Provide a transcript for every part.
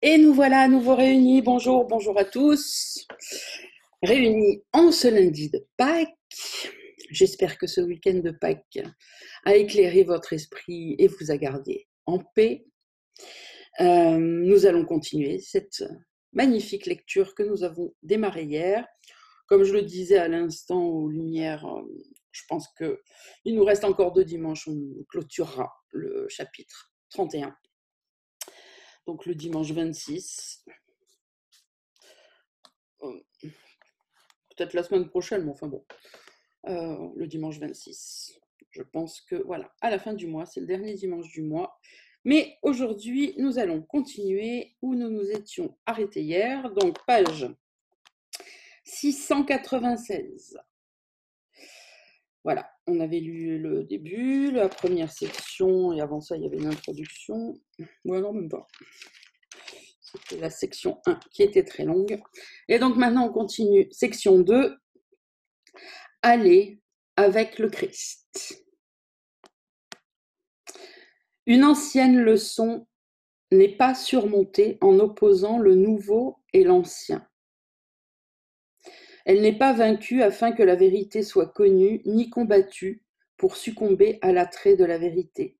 Et nous voilà à nouveau réunis. Bonjour, bonjour à tous. Réunis en ce lundi de Pâques. J'espère que ce week-end de Pâques a éclairé votre esprit et vous a gardé en paix. Nous allons continuer cette magnifique lecture que nous avons démarrée hier. Comme je le disais à l'instant aux Lumières, je pense qu'il nous reste encore 2 dimanches, on clôturera le chapitre 31. Donc le dimanche 26. Peut-être la semaine prochaine, mais enfin bon, le dimanche 26. Je pense que voilà, à la fin du mois, c'est le dernier dimanche du mois. Mais aujourd'hui, nous allons continuer où nous nous étions arrêtés hier, donc page 696. Voilà, on avait lu le début, la première section, et avant ça, il y avait une introduction. Ouais, non, même pas. C'était la section 1 qui était très longue. Et donc maintenant, on continue. Section 2, aller avec le Christ. Une ancienne leçon n'est pas surmontée en opposant le nouveau et l'ancien. Elle n'est pas vaincue afin que la vérité soit connue, ni combattue pour succomber à l'attrait de la vérité.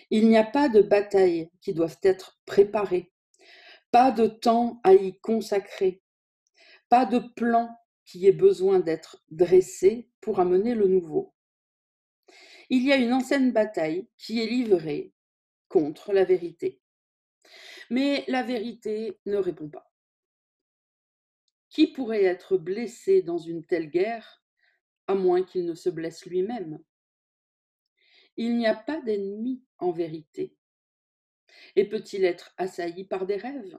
Il n'y a pas de batailles qui doivent être préparées, pas de temps à y consacrer, pas de plan qui ait besoin d'être dressé pour amener le nouveau. Il y a une ancienne bataille qui est livrée contre la vérité. Mais la vérité ne répond pas. Qui pourrait être blessé dans une telle guerre, à moins qu'il ne se blesse lui-même? Il n'y a pas d'ennemi en vérité. Et peut-il être assailli par des rêves?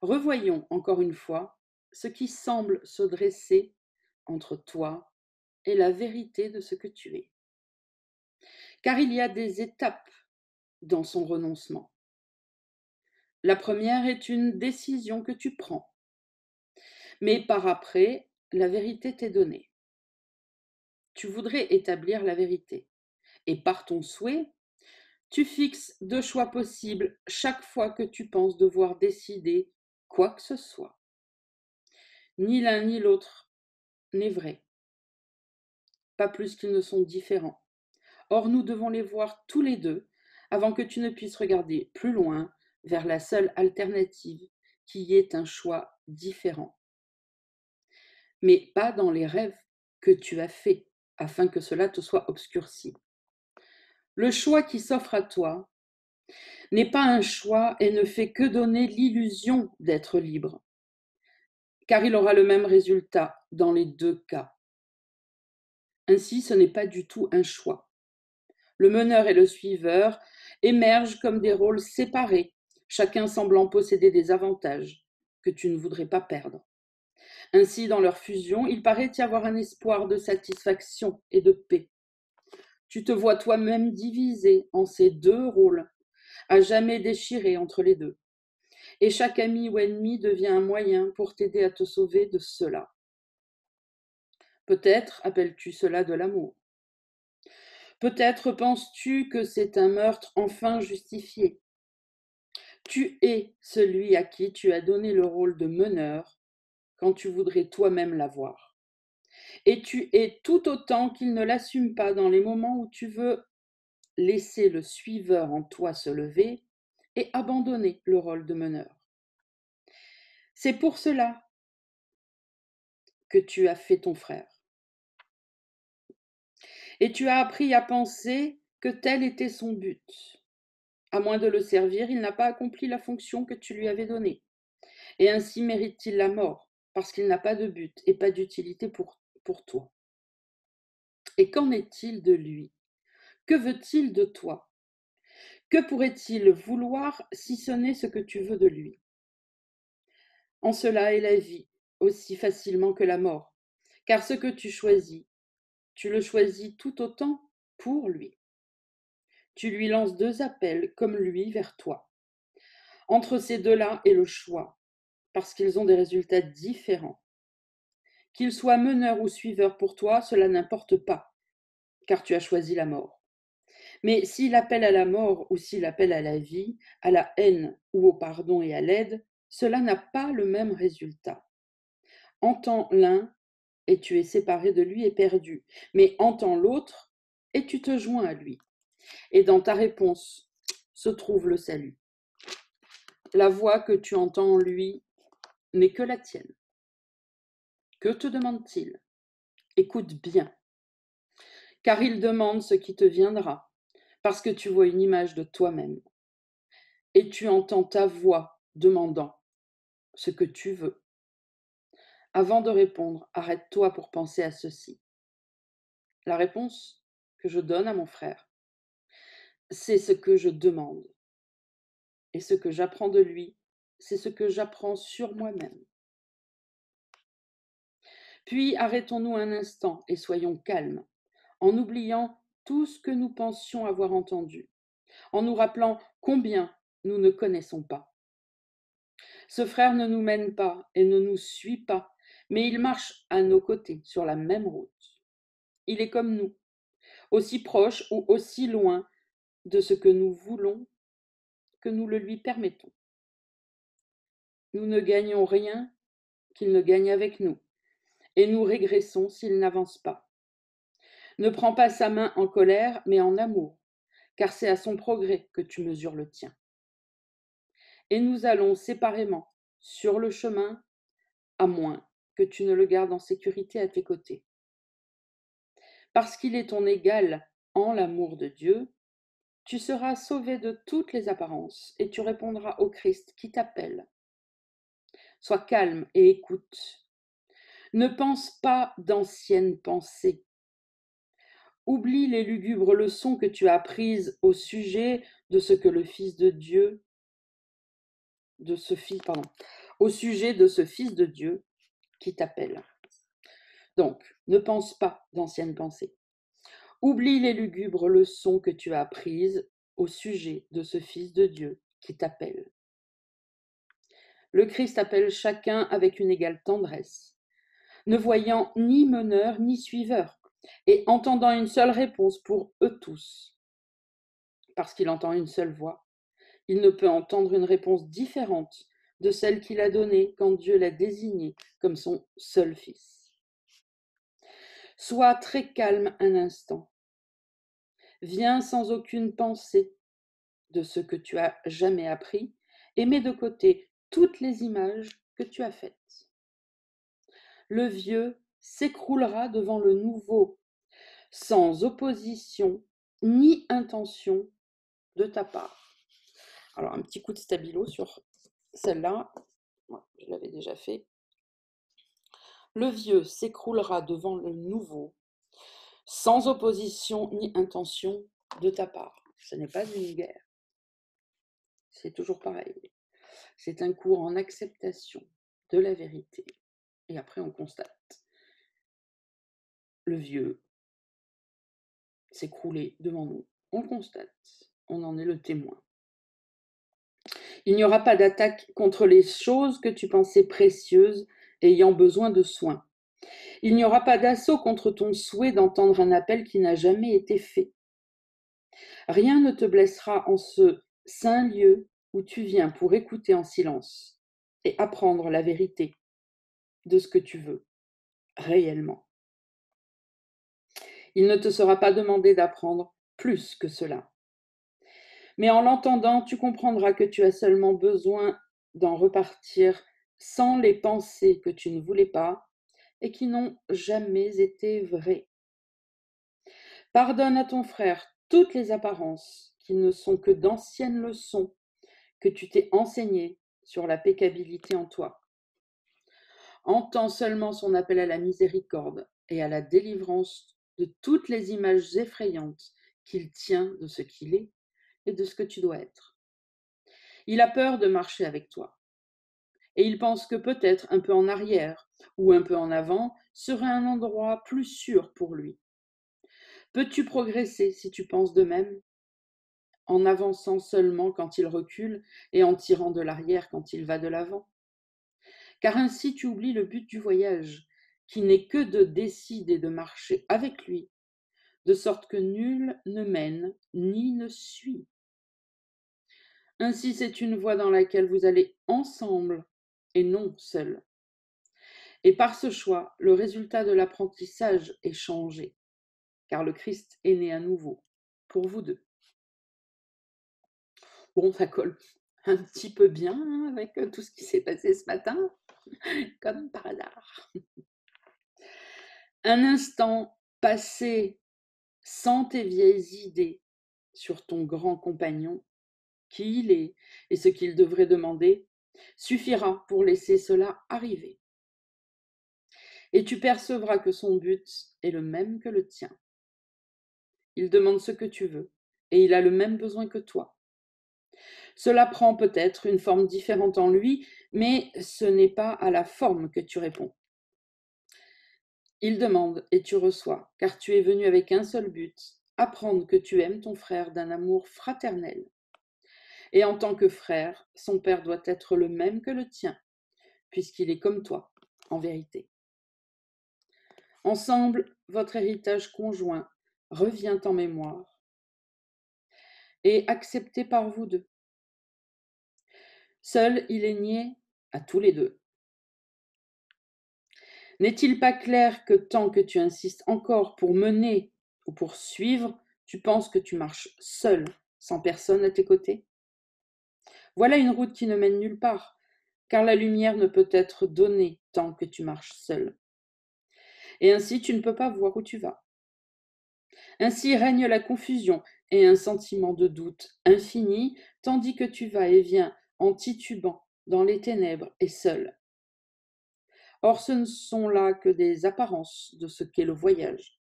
Revoyons encore une fois ce qui semble se dresser entre toi et la vérité de ce que tu es. Car il y a des étapes dans son renoncement. La première est une décision que tu prends, mais par après, la vérité t'est donnée. Tu voudrais établir la vérité, et par ton souhait, tu fixes 2 choix possibles chaque fois que tu penses devoir décider quoi que ce soit. Ni l'un ni l'autre n'est vrai, pas plus qu'ils ne sont différents. Or, nous devons les voir tous les deux avant que tu ne puisses regarder plus loin vers la seule alternative qui est un choix différent. Mais pas dans les rêves que tu as faits afin que cela te soit obscurci. Le choix qui s'offre à toi n'est pas un choix et ne fait que donner l'illusion d'être libre, car il aura le même résultat dans les 2 cas. Ainsi, ce n'est pas du tout un choix. Le meneur et le suiveur émergent comme des rôles séparés, chacun semblant posséder des avantages que tu ne voudrais pas perdre. Ainsi, dans leur fusion, il paraît y avoir un espoir de satisfaction et de paix. Tu te vois toi-même divisé en ces 2 rôles, à jamais déchiré entre les 2. Et chaque ami ou ennemi devient un moyen pour t'aider à te sauver de cela. Peut-être appelles-tu cela de l'amour. Peut-être penses-tu que c'est un meurtre enfin justifié. Tu es celui à qui tu as donné le rôle de meneur quand tu voudrais toi-même l'avoir. Et tu es tout autant qu'il ne l'assume pas dans les moments où tu veux laisser le suiveur en toi se lever et abandonner le rôle de meneur. C'est pour cela que tu as fait ton frère. Et tu as appris à penser que tel était son but. À moins de le servir, il n'a pas accompli la fonction que tu lui avais donnée. Et ainsi mérite-t-il la mort, parce qu'il n'a pas de but et pas d'utilité pour toi. Et qu'en est-il de lui? Que veut-il de toi? Que pourrait-il vouloir si ce n'est ce que tu veux de lui? En cela est la vie, aussi facilement que la mort, car ce que tu le choisis tout autant pour lui. Tu lui lances 2 appels comme lui vers toi. Entre ces 2-là est le choix, parce qu'ils ont des résultats différents. Qu'il soit meneur ou suiveur pour toi, cela n'importe pas, car tu as choisi la mort. Mais s'il appelle à la mort ou s'il appelle à la vie, à la haine ou au pardon et à l'aide, cela n'a pas le même résultat. Entends l'un et tu es séparé de lui et perdu, mais entends l'autre et tu te joins à lui. Et dans ta réponse se trouve le salut. La voix que tu entends en lui n'est que la tienne. Que te demande-t-il? Écoute bien, car il demande ce qui te viendra, parce que tu vois une image de toi-même. Et tu entends ta voix demandant ce que tu veux. Avant de répondre, arrête-toi pour penser à ceci. La réponse que je donne à mon frère, c'est ce que je demande. Et ce que j'apprends de lui, c'est ce que j'apprends sur moi-même. Puis arrêtons-nous un instant et soyons calmes, en oubliant tout ce que nous pensions avoir entendu, en nous rappelant combien nous ne connaissons pas. Ce frère ne nous mène pas et ne nous suit pas, mais il marche à nos côtés sur la même route. Il est comme nous, aussi proche ou aussi loin de ce que nous voulons que nous le lui permettons. Nous ne gagnons rien qu'il ne gagne avec nous, et nous régressons s'il n'avance pas. Ne prends pas sa main en colère, mais en amour, car c'est à son progrès que tu mesures le tien. Et nous allons séparément sur le chemin, à moins que tu ne le gardes en sécurité à tes côtés. Parce qu'il est ton égal en l'amour de Dieu, tu seras sauvé de toutes les apparences et tu répondras au Christ qui t'appelle. Sois calme et écoute. Ne pense pas d'anciennes pensées. Oublie les lugubres leçons que tu as apprises au sujet de ce que le Fils de Dieu, au sujet de ce Fils de Dieu qui t'appelle. Donc, ne pense pas d'anciennes pensées. Oublie les lugubres leçons que tu as apprises au sujet de ce Fils de Dieu qui t'appelle. Le Christ appelle chacun avec une égale tendresse, ne voyant ni meneur ni suiveur, et entendant une seule réponse pour eux tous. Parce qu'il entend une seule voix, il ne peut entendre une réponse différente de celle qu'il a donnée quand Dieu l'a désigné comme son seul Fils. Sois très calme un instant. Viens sans aucune pensée de ce que tu as jamais appris et mets de côté toutes les images que tu as faites. Le vieux s'écroulera devant le nouveau, sans opposition ni intention de ta part. Alors, un petit coup de stabilo sur celle-là. Ouais, je l'avais déjà fait. Le vieux s'écroulera devant le nouveau, sans opposition ni intention de ta part. Ce n'est pas une guerre. C'est toujours pareil. C'est un cours en acceptation de la vérité. Et après, on constate. Le vieux s'écrouler devant nous. On le constate. On en est le témoin. Il n'y aura pas d'attaque contre les choses que tu pensais précieuses et ayant besoin de soins. Il n'y aura pas d'assaut contre ton souhait d'entendre un appel qui n'a jamais été fait. Rien ne te blessera en ce saint lieu où tu viens pour écouter en silence et apprendre la vérité de ce que tu veux réellement. Il ne te sera pas demandé d'apprendre plus que cela. Mais en l'entendant, tu comprendras que tu as seulement besoin d'en repartir sans les pensées que tu ne voulais pas et qui n'ont jamais été vraies. Pardonne à ton frère toutes les apparences qui ne sont que d'anciennes leçons que tu t'es enseignées sur la péccabilité en toi. Entends seulement son appel à la miséricorde et à la délivrance de toutes les images effrayantes qu'il tient de ce qu'il est et de ce que tu dois être. Il a peur de marcher avec toi et il pense que peut-être un peu en arrière ou un peu en avant serait un endroit plus sûr pour lui. Peux-tu progresser si tu penses de même, en avançant seulement quand il recule et en tirant de l'arrière quand il va de l'avant? Car ainsi tu oublies le but du voyage, qui n'est que de décider de marcher avec lui, de sorte que nul ne mène ni ne suit. Ainsi, c'est une voie dans laquelle vous allez ensemble et non seul. Et par ce choix, le résultat de l'apprentissage est changé, car le Christ est né à nouveau pour vous deux. Bon, ça colle un petit peu bien hein, avec tout ce qui s'est passé ce matin, comme par hasard. Un instant passé sans tes vieilles idées sur ton grand compagnon, qui il est et ce qu'il devrait demander, suffira pour laisser cela arriver. Et tu percevras que son but est le même que le tien. Il demande ce que tu veux, et il a le même besoin que toi. Cela prend peut-être une forme différente en lui, mais ce n'est pas à la forme que tu réponds. Il demande et tu reçois, car tu es venu avec un seul but, apprendre que tu aimes ton frère d'un amour fraternel. Et en tant que frère, son père doit être le même que le tien, puisqu'il est comme toi, en vérité. Ensemble, votre héritage conjoint revient en mémoire et accepté par vous deux. Seul, il est nié à tous les deux. N'est-il pas clair que tant que tu insistes encore pour mener ou pour suivre, tu penses que tu marches seul, sans personne à tes côtés? Voilà une route qui ne mène nulle part, car la lumière ne peut être donnée tant que tu marches seul. Et ainsi tu ne peux pas voir où tu vas. Ainsi règne la confusion et un sentiment de doute infini, tandis que tu vas et viens en titubant dans les ténèbres et seul. Or ce ne sont là que des apparences de ce qu'est le voyage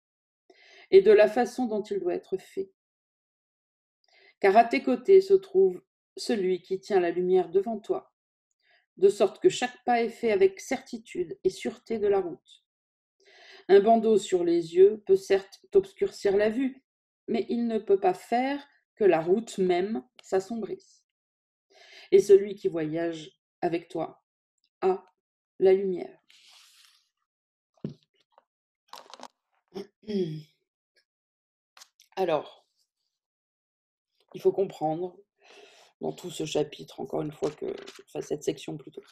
et de la façon dont il doit être fait. Car à tes côtés se trouve celui qui tient la lumière devant toi, de sorte que chaque pas est fait avec certitude et sûreté de la route. Un bandeau sur les yeux peut certes t'obscurcir la vue, mais il ne peut pas faire que la route même s'assombrisse. Et celui qui voyage avec toi a la lumière. Alors, il faut comprendre dans tout ce chapitre, encore une fois, enfin cette section plutôt,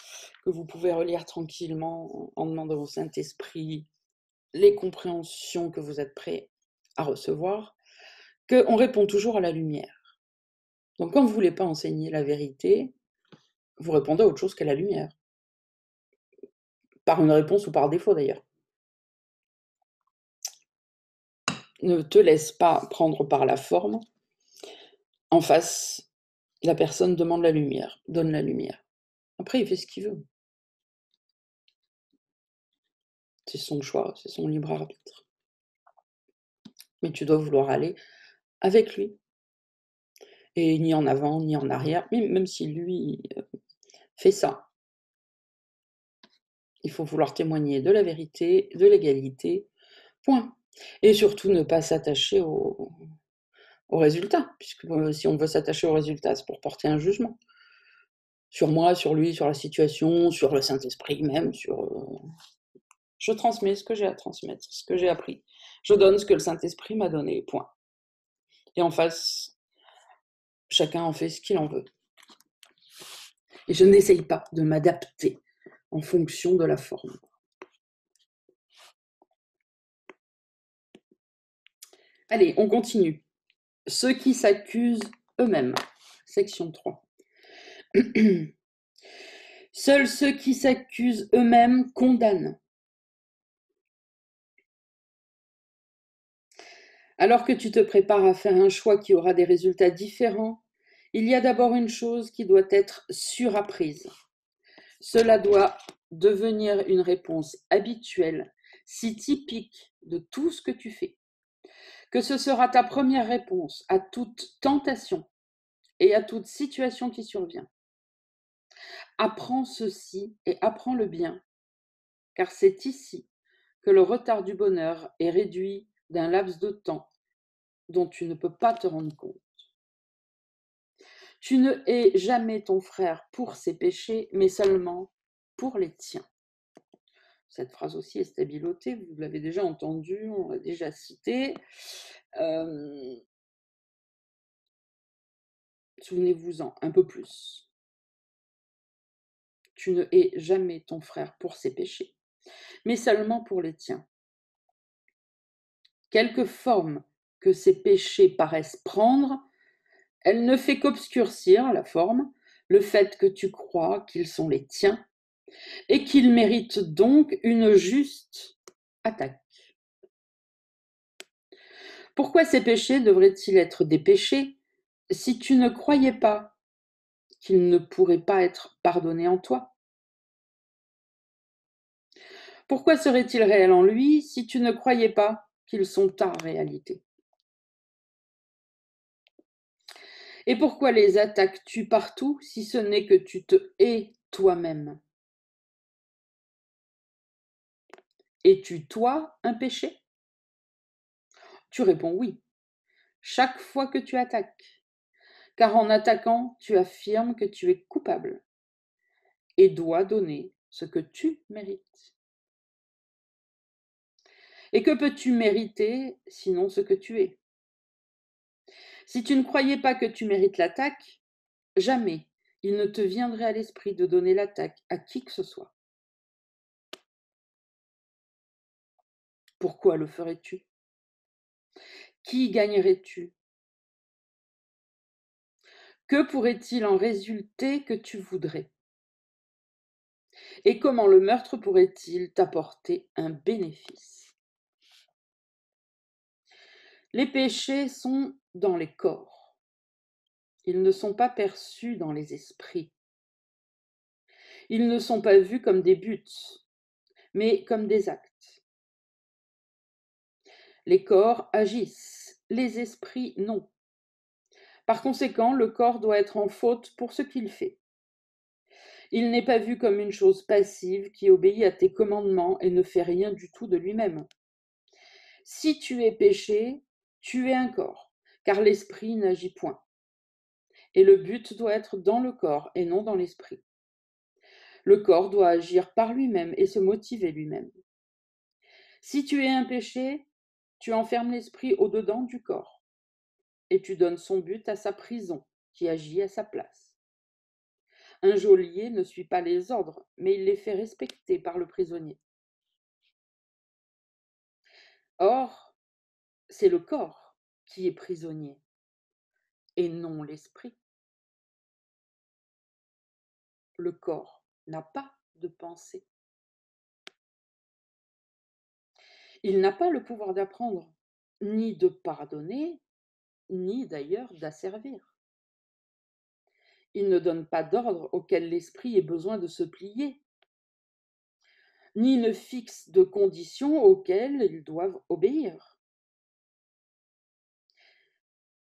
que vous pouvez relire tranquillement en demandant au Saint-Esprit les compréhensions que vous êtes prêts à recevoir, qu'on répond toujours à la lumière. Donc quand vous ne voulez pas enseigner la vérité, vous répondez à autre chose qu'à la lumière. Par une réponse ou par défaut d'ailleurs. Ne te laisse pas prendre par la forme. En face, la personne demande la lumière, donne la lumière. Après, il fait ce qu'il veut. C'est son choix, c'est son libre arbitre. Mais tu dois vouloir aller avec lui. Et ni en avant, ni en arrière, même si lui fait ça. Il faut vouloir témoigner de la vérité, de l'égalité, point. Et surtout ne pas s'attacher au résultat, puisque si on veut s'attacher au résultat, c'est pour porter un jugement. Sur moi, sur lui, sur la situation, sur le Saint-Esprit même, je transmets ce que j'ai à transmettre, ce que j'ai appris. Je donne ce que le Saint-Esprit m'a donné, point. Et en face, chacun en fait ce qu'il en veut. Et je n'essaye pas de m'adapter en fonction de la forme. Allez, on continue. Ceux qui s'accusent eux-mêmes. Section 3. Seuls ceux qui s'accusent eux-mêmes condamnent. Alors que tu te prépares à faire un choix qui aura des résultats différents, il y a d'abord une chose qui doit être surapprise. Cela doit devenir une réponse habituelle, si typique de tout ce que tu fais, que ce sera ta première réponse à toute tentation et à toute situation qui survient. Apprends ceci et apprends-le bien, car c'est ici que le retard du bonheur est réduit d'un laps de temps dont tu ne peux pas te rendre compte. Tu ne hais jamais ton frère pour ses péchés, mais seulement pour les tiens. Cette phrase aussi est stabilotée, vous l'avez déjà entendue, on l'a déjà citée. Souvenez-vous-en un peu plus. Tu ne hais jamais ton frère pour ses péchés, mais seulement pour les tiens. Quelque forme que ces péchés paraissent prendre, elle ne fait qu'obscurcir la forme, le fait que tu crois qu'ils sont les tiens et qu'ils méritent donc une juste attaque. Pourquoi ces péchés devraient-ils être des péchés si tu ne croyais pas qu'ils ne pourraient pas être pardonnés en toi? Pourquoi seraient-ils réels en lui si tu ne croyais pas qu'ils sont ta réalité? Et pourquoi les attaques-tu partout si ce n'est que tu te hais toi-même? Es-tu, toi, un péché? Tu réponds oui, chaque fois que tu attaques, car en attaquant, tu affirmes que tu es coupable et dois donner ce que tu mérites. Et que peux-tu mériter sinon ce que tu es? Si tu ne croyais pas que tu mérites l'attaque, jamais il ne te viendrait à l'esprit de donner l'attaque à qui que ce soit. Pourquoi le ferais-tu? Qui gagnerais-tu? Que pourrait-il en résulter que tu voudrais? Et comment le meurtre pourrait-il t'apporter un bénéfice? Les péchés sont dans les corps. Ils ne sont pas perçus dans les esprits. Ils ne sont pas vus comme des buts, mais comme des actes. Les corps agissent, les esprits non. Par conséquent, le corps doit être en faute pour ce qu'il fait. Il n'est pas vu comme une chose passive qui obéit à tes commandements et ne fait rien du tout de lui-même. Si tu es péché, tu es un corps, car l'esprit n'agit point. Et le but doit être dans le corps et non dans l'esprit. Le corps doit agir par lui-même et se motiver lui-même. Si tu es un péché, tu enfermes l'esprit au-dedans du corps et tu donnes son but à sa prison qui agit à sa place. Un geôlier ne suit pas les ordres, mais il les fait respecter par le prisonnier. Or, c'est le corps qui est prisonnier et non l'esprit. Le corps n'a pas de pensée. Il n'a pas le pouvoir d'apprendre, ni de pardonner, ni d'ailleurs d'asservir. Il ne donne pas d'ordre auquel l'esprit ait besoin de se plier, ni ne fixe de conditions auxquelles ils doivent obéir.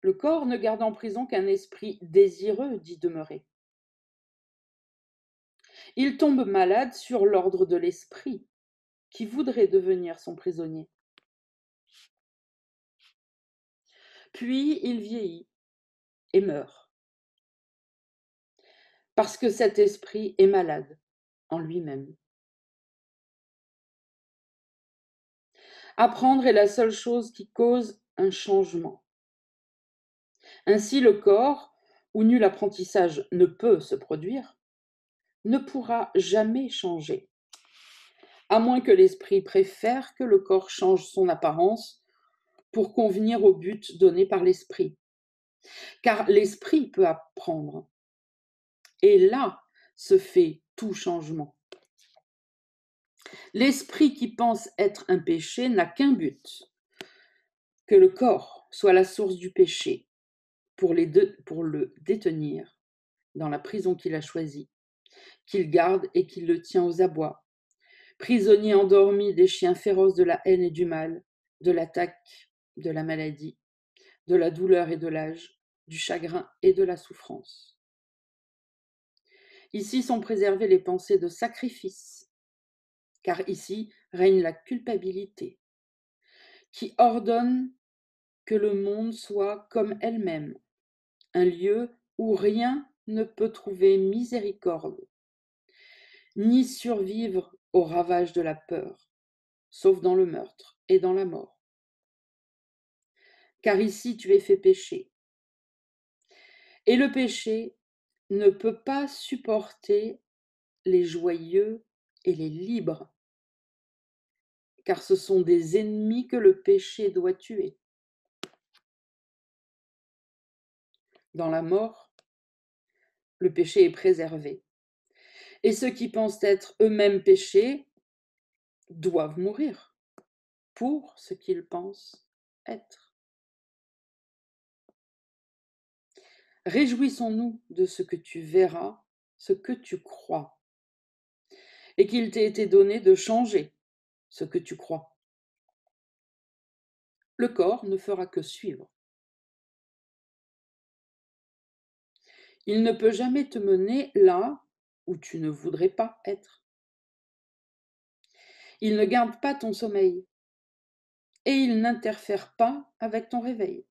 Le corps ne garde en prison qu'un esprit désireux d'y demeurer. Il tombe malade sur l'ordre de l'esprit, qui voudrait devenir son prisonnier. Puis il vieillit et meurt, parce que cet esprit est malade en lui-même. Apprendre est la seule chose qui cause un changement. Ainsi, le corps, où nul apprentissage ne peut se produire, ne pourra jamais changer, à moins que l'esprit préfère que le corps change son apparence pour convenir au but donné par l'esprit. Car l'esprit peut apprendre, et là se fait tout changement. L'esprit qui pense être un péché n'a qu'un but, que le corps soit la source du péché, pour le détenir dans la prison qu'il a choisie, qu'il garde et qu'il le tient aux abois, prisonnier endormi des chiens féroces de la haine et du mal, de l'attaque, de la maladie, de la douleur et de l'âge, du chagrin et de la souffrance. Ici sont préservées les pensées de sacrifice, car ici règne la culpabilité, qui ordonne que le monde soit comme elle-même, un lieu où rien ne peut trouver miséricorde, ni survivre au ravage de la peur, sauf dans le meurtre et dans la mort. Car ici tu es fait pécher. Et le péché ne peut pas supporter les joyeux et les libres, car ce sont des ennemis que le péché doit tuer. Dans la mort, le péché est préservé. Et ceux qui pensent être eux-mêmes péchés doivent mourir pour ce qu'ils pensent être. Réjouissons-nous de ce que tu verras, ce que tu crois, et qu'il t'ait été donné de changer ce que tu crois. Le corps ne fera que suivre. Il ne peut jamais te mener là où tu ne voudrais pas être. Il ne garde pas ton sommeil et il n'interfère pas avec ton réveil.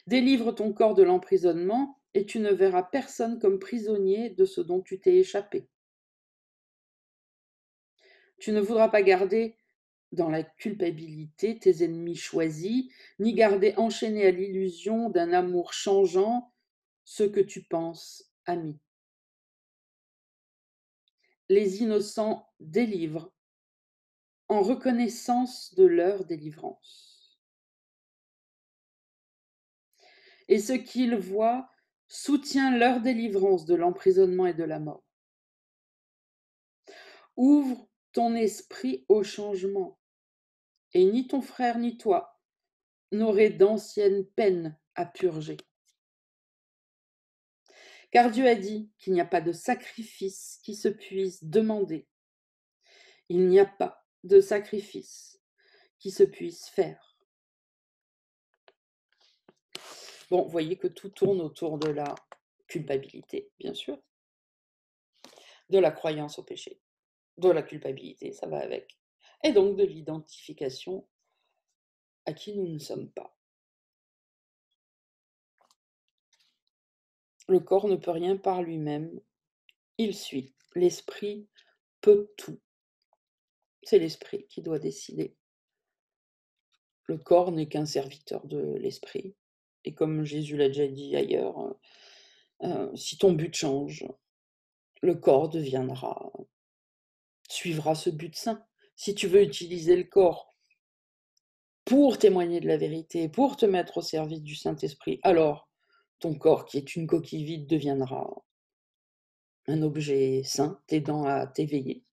Délivre ton corps de l'emprisonnement et tu ne verras personne comme prisonnier de ce dont tu t'es échappé. Tu ne voudras pas garder dans la culpabilité tes ennemis choisis, ni garder enchaîné à l'illusion d'un amour changeant ceux que tu penses amis. Les innocents délivrent en reconnaissance de leur délivrance. Et ce qu'ils voient soutient leur délivrance de l'emprisonnement et de la mort. Ouvre ton esprit au changement, et ni ton frère ni toi n'aurez d'anciennes peines à purger. Car Dieu a dit qu'il n'y a pas de sacrifice qui se puisse demander. Il n'y a pas de sacrifice qui se puisse faire. Bon, vous voyez que tout tourne autour de la culpabilité, bien sûr, de la croyance au péché, de la culpabilité, ça va avec, et donc de l'identification à qui nous ne sommes pas. Le corps ne peut rien par lui-même, il suit. L'esprit peut tout. C'est l'esprit qui doit décider. Le corps n'est qu'un serviteur de l'esprit. Et comme Jésus l'a déjà dit ailleurs, si ton but change, le corps suivra ce but saint. Si tu veux utiliser le corps pour témoigner de la vérité, pour te mettre au service du Saint-Esprit, alors ton corps, qui est une coquille vide, deviendra un objet saint, t'aidant à t'éveiller.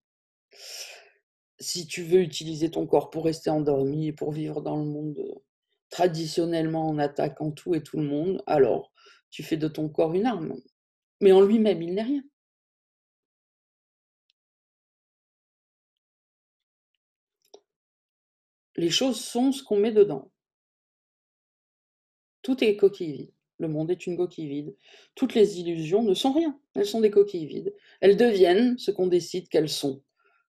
Si tu veux utiliser ton corps pour rester endormi et pour vivre dans le monde traditionnellement en attaquant tout et tout le monde, alors tu fais de ton corps une arme. Mais en lui-même, il n'est rien. Les choses sont ce qu'on met dedans. Tout est coquille vide. Le monde est une coquille vide. Toutes les illusions ne sont rien. Elles sont des coquilles vides. Elles deviennent ce qu'on décide qu'elles sont,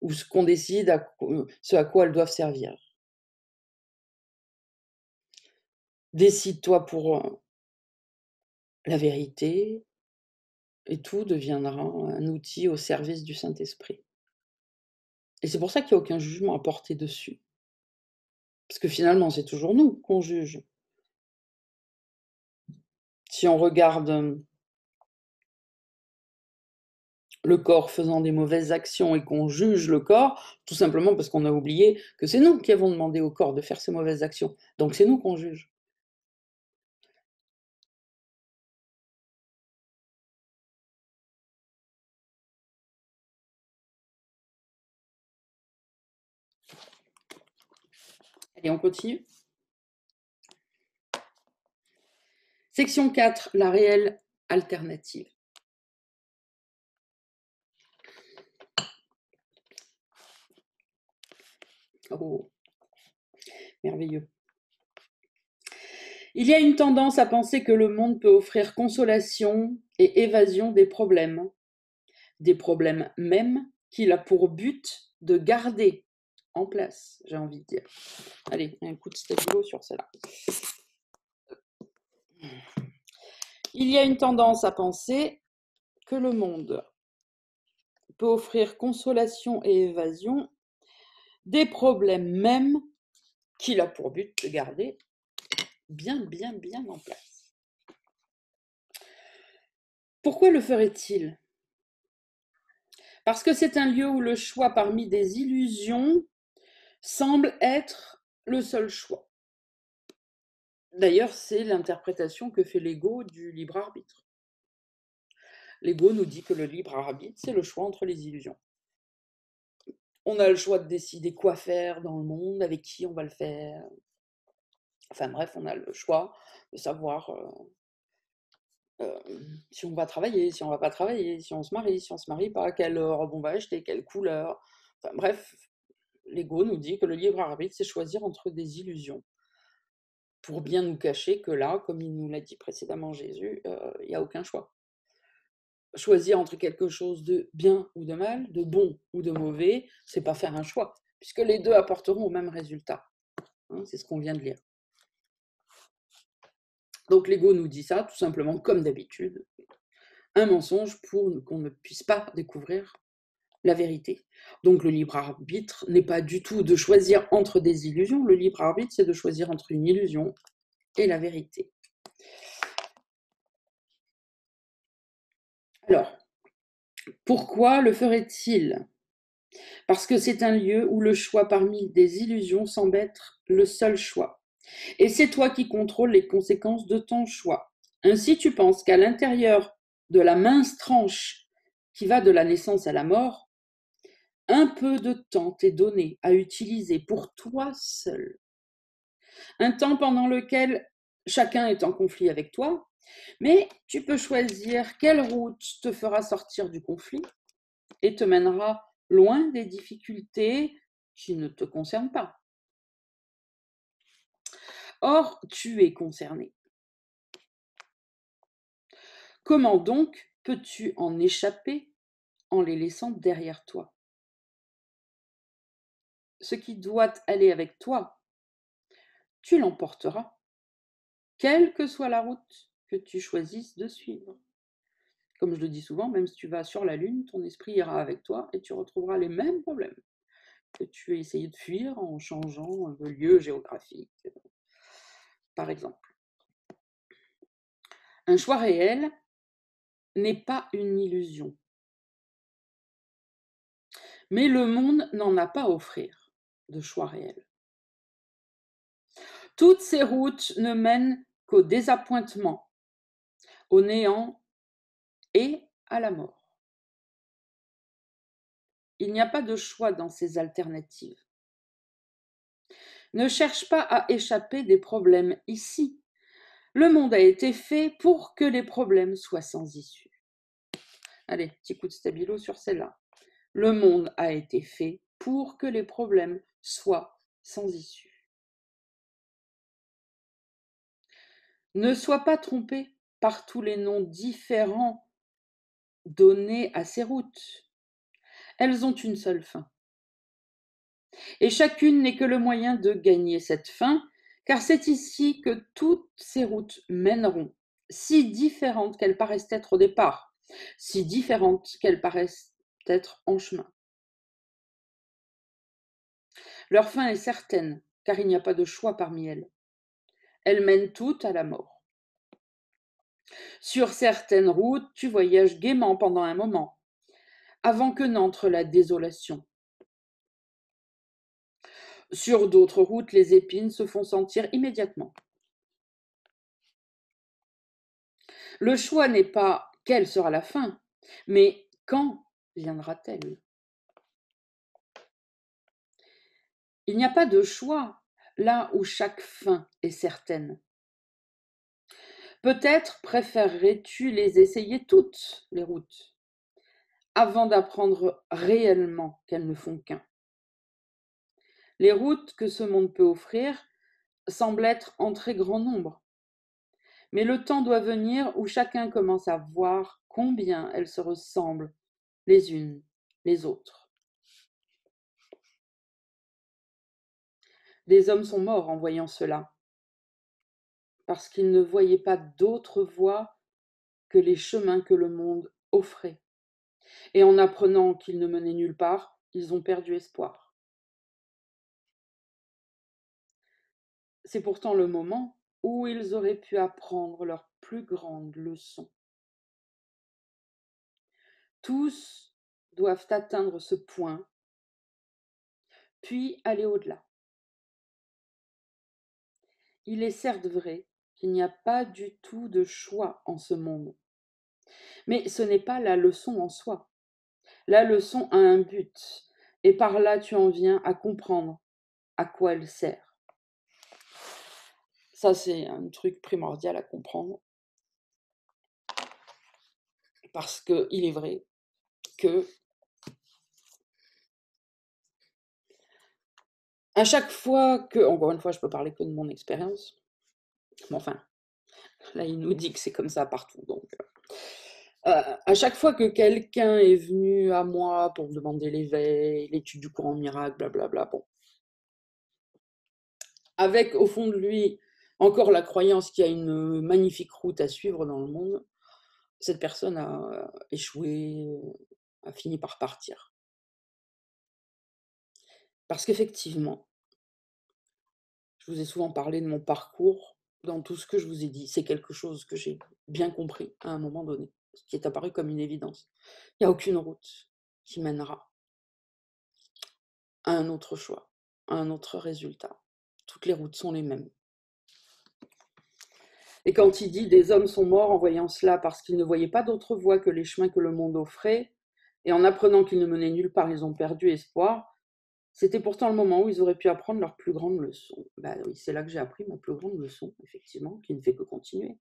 ou ce qu'on décide, ce à quoi elles doivent servir. Décide-toi pour la vérité, et tout deviendra un outil au service du Saint-Esprit. Et c'est pour ça qu'il n'y a aucun jugement à porter dessus. Parce que finalement, c'est toujours nous qu'on juge. Si on regarde le corps faisant des mauvaises actions et qu'on juge le corps, tout simplement parce qu'on a oublié que c'est nous qui avons demandé au corps de faire ces mauvaises actions. Donc c'est nous qu'on juge. Allez, on continue. Section 4, la réelle alternative. Oh, merveilleux. Il y a une tendance à penser que le monde peut offrir consolation et évasion des problèmes même qu'il a pour but de garder en place, j'ai envie de dire. Allez, un coup de stabilo sur celle-là. Il y a une tendance à penser que le monde peut offrir consolation et évasion des problèmes mêmes qu'il a pour but de garder bien en place. Pourquoi le ferait-il? Parce que c'est un lieu où le choix parmi des illusions semble être le seul choix. D'ailleurs, c'est l'interprétation que fait l'ego du libre arbitre. L'ego nous dit que le libre arbitre, c'est le choix entre les illusions. On a le choix de décider quoi faire dans le monde, avec qui on va le faire. Enfin bref, on a le choix de savoir si on va travailler, si on va pas travailler, si on se marie pas, quelle robe on va acheter, quelle couleur. Enfin bref, l'ego nous dit que le libre arbitre, c'est choisir entre des illusions. Pour bien nous cacher que là, comme il nous l'a dit précédemment Jésus, il n'y a aucun choix. Choisir entre quelque chose de bien ou de mal, de bon ou de mauvais, c'est pas faire un choix, puisque les deux apporteront au même résultat. Hein, c'est ce qu'on vient de lire. Donc l'ego nous dit ça, tout simplement comme d'habitude, un mensonge pour qu'on ne puisse pas découvrir la vérité. Donc le libre arbitre n'est pas du tout de choisir entre des illusions, le libre arbitre c'est de choisir entre une illusion et la vérité. Alors, pourquoi le ferait-il? Parce que c'est un lieu où le choix parmi des illusions semble être le seul choix. Et c'est toi qui contrôles les conséquences de ton choix. Ainsi, tu penses qu'à l'intérieur de la mince tranche qui va de la naissance à la mort, un peu de temps t'est donné à utiliser pour toi seul. Un temps pendant lequel chacun est en conflit avec toi, mais tu peux choisir quelle route te fera sortir du conflit et te mènera loin des difficultés qui ne te concernent pas. Or, tu es concerné. Comment donc peux-tu en échapper en les laissant derrière toi? Ce qui doit aller avec toi, tu l'emporteras, quelle que soit la route que tu choisisses de suivre. Comme je le dis souvent, même si tu vas sur la Lune, ton esprit ira avec toi et tu retrouveras les mêmes problèmes que tu as essayé de fuir en changeant de lieu géographique, par exemple. Un choix réel n'est pas une illusion. Mais le monde n'en a pas à offrir de choix réel. Toutes ces routes ne mènent qu'au désappointement, au néant et à la mort. Il n'y a pas de choix dans ces alternatives. Ne cherche pas à échapper des problèmes ici. Le monde a été fait pour que les problèmes soient sans issue. Allez, petit coup de stabilo sur celle-là. Le monde a été fait pour que les problèmes soient sans issue. Ne sois pas trompé par tous les noms différents donnés à ces routes. Elles ont une seule fin. Et chacune n'est que le moyen de gagner cette fin, car c'est ici que toutes ces routes mèneront, si différentes qu'elles paraissent être au départ, si différentes qu'elles paraissent être en chemin. Leur fin est certaine, car il n'y a pas de choix parmi elles. Elles mènent toutes à la mort. Sur certaines routes, tu voyages gaiement pendant un moment, avant que n'entre la désolation. Sur d'autres routes, les épines se font sentir immédiatement. Le choix n'est pas quelle sera la fin, mais quand viendra-t-elle? Il n'y a pas de choix là où chaque fin est certaine. Peut-être préférerais-tu les essayer toutes, les routes, avant d'apprendre réellement qu'elles ne font qu'un. Les routes que ce monde peut offrir semblent être en très grand nombre. Mais le temps doit venir où chacun commence à voir combien elles se ressemblent les unes les autres. Les hommes sont morts en voyant cela, parce qu'ils ne voyaient pas d'autre voie que les chemins que le monde offrait. Et en apprenant qu'ils ne menaient nulle part, ils ont perdu espoir. C'est pourtant le moment où ils auraient pu apprendre leur plus grande leçon. Tous doivent atteindre ce point, puis aller au-delà. Il est certes vrai qu'il n'y a pas du tout de choix en ce monde, mais ce n'est pas la leçon en soi. La leçon a un but, et par là tu en viens à comprendre à quoi elle sert. Ça, c'est un truc primordial à comprendre, parce qu'il est vrai que à chaque fois que, encore une fois, je peux parler que de mon expérience, mais enfin, là, il nous dit que c'est comme ça partout, donc à chaque fois que quelqu'un est venu à moi pour me demander l'éveil, l'étude du courant miracle, blablabla, bon, avec au fond de lui encore la croyance qu'il y a une magnifique route à suivre dans le monde, cette personne a échoué, a fini par partir. Parce qu'effectivement, je vous ai souvent parlé de mon parcours dans tout ce que je vous ai dit. C'est quelque chose que j'ai bien compris à un moment donné, ce qui est apparu comme une évidence. Il n'y a aucune route qui mènera à un autre choix, à un autre résultat. Toutes les routes sont les mêmes. Et quand il dit « des hommes sont morts en voyant cela parce qu'ils ne voyaient pas d'autre voie que les chemins que le monde offrait, et en apprenant qu'ils ne menaient nulle part, ils ont perdu espoir », c'était pourtant le moment où ils auraient pu apprendre leur plus grande leçon. Ben oui, c'est là que j'ai appris ma plus grande leçon, effectivement, qui ne fait que continuer.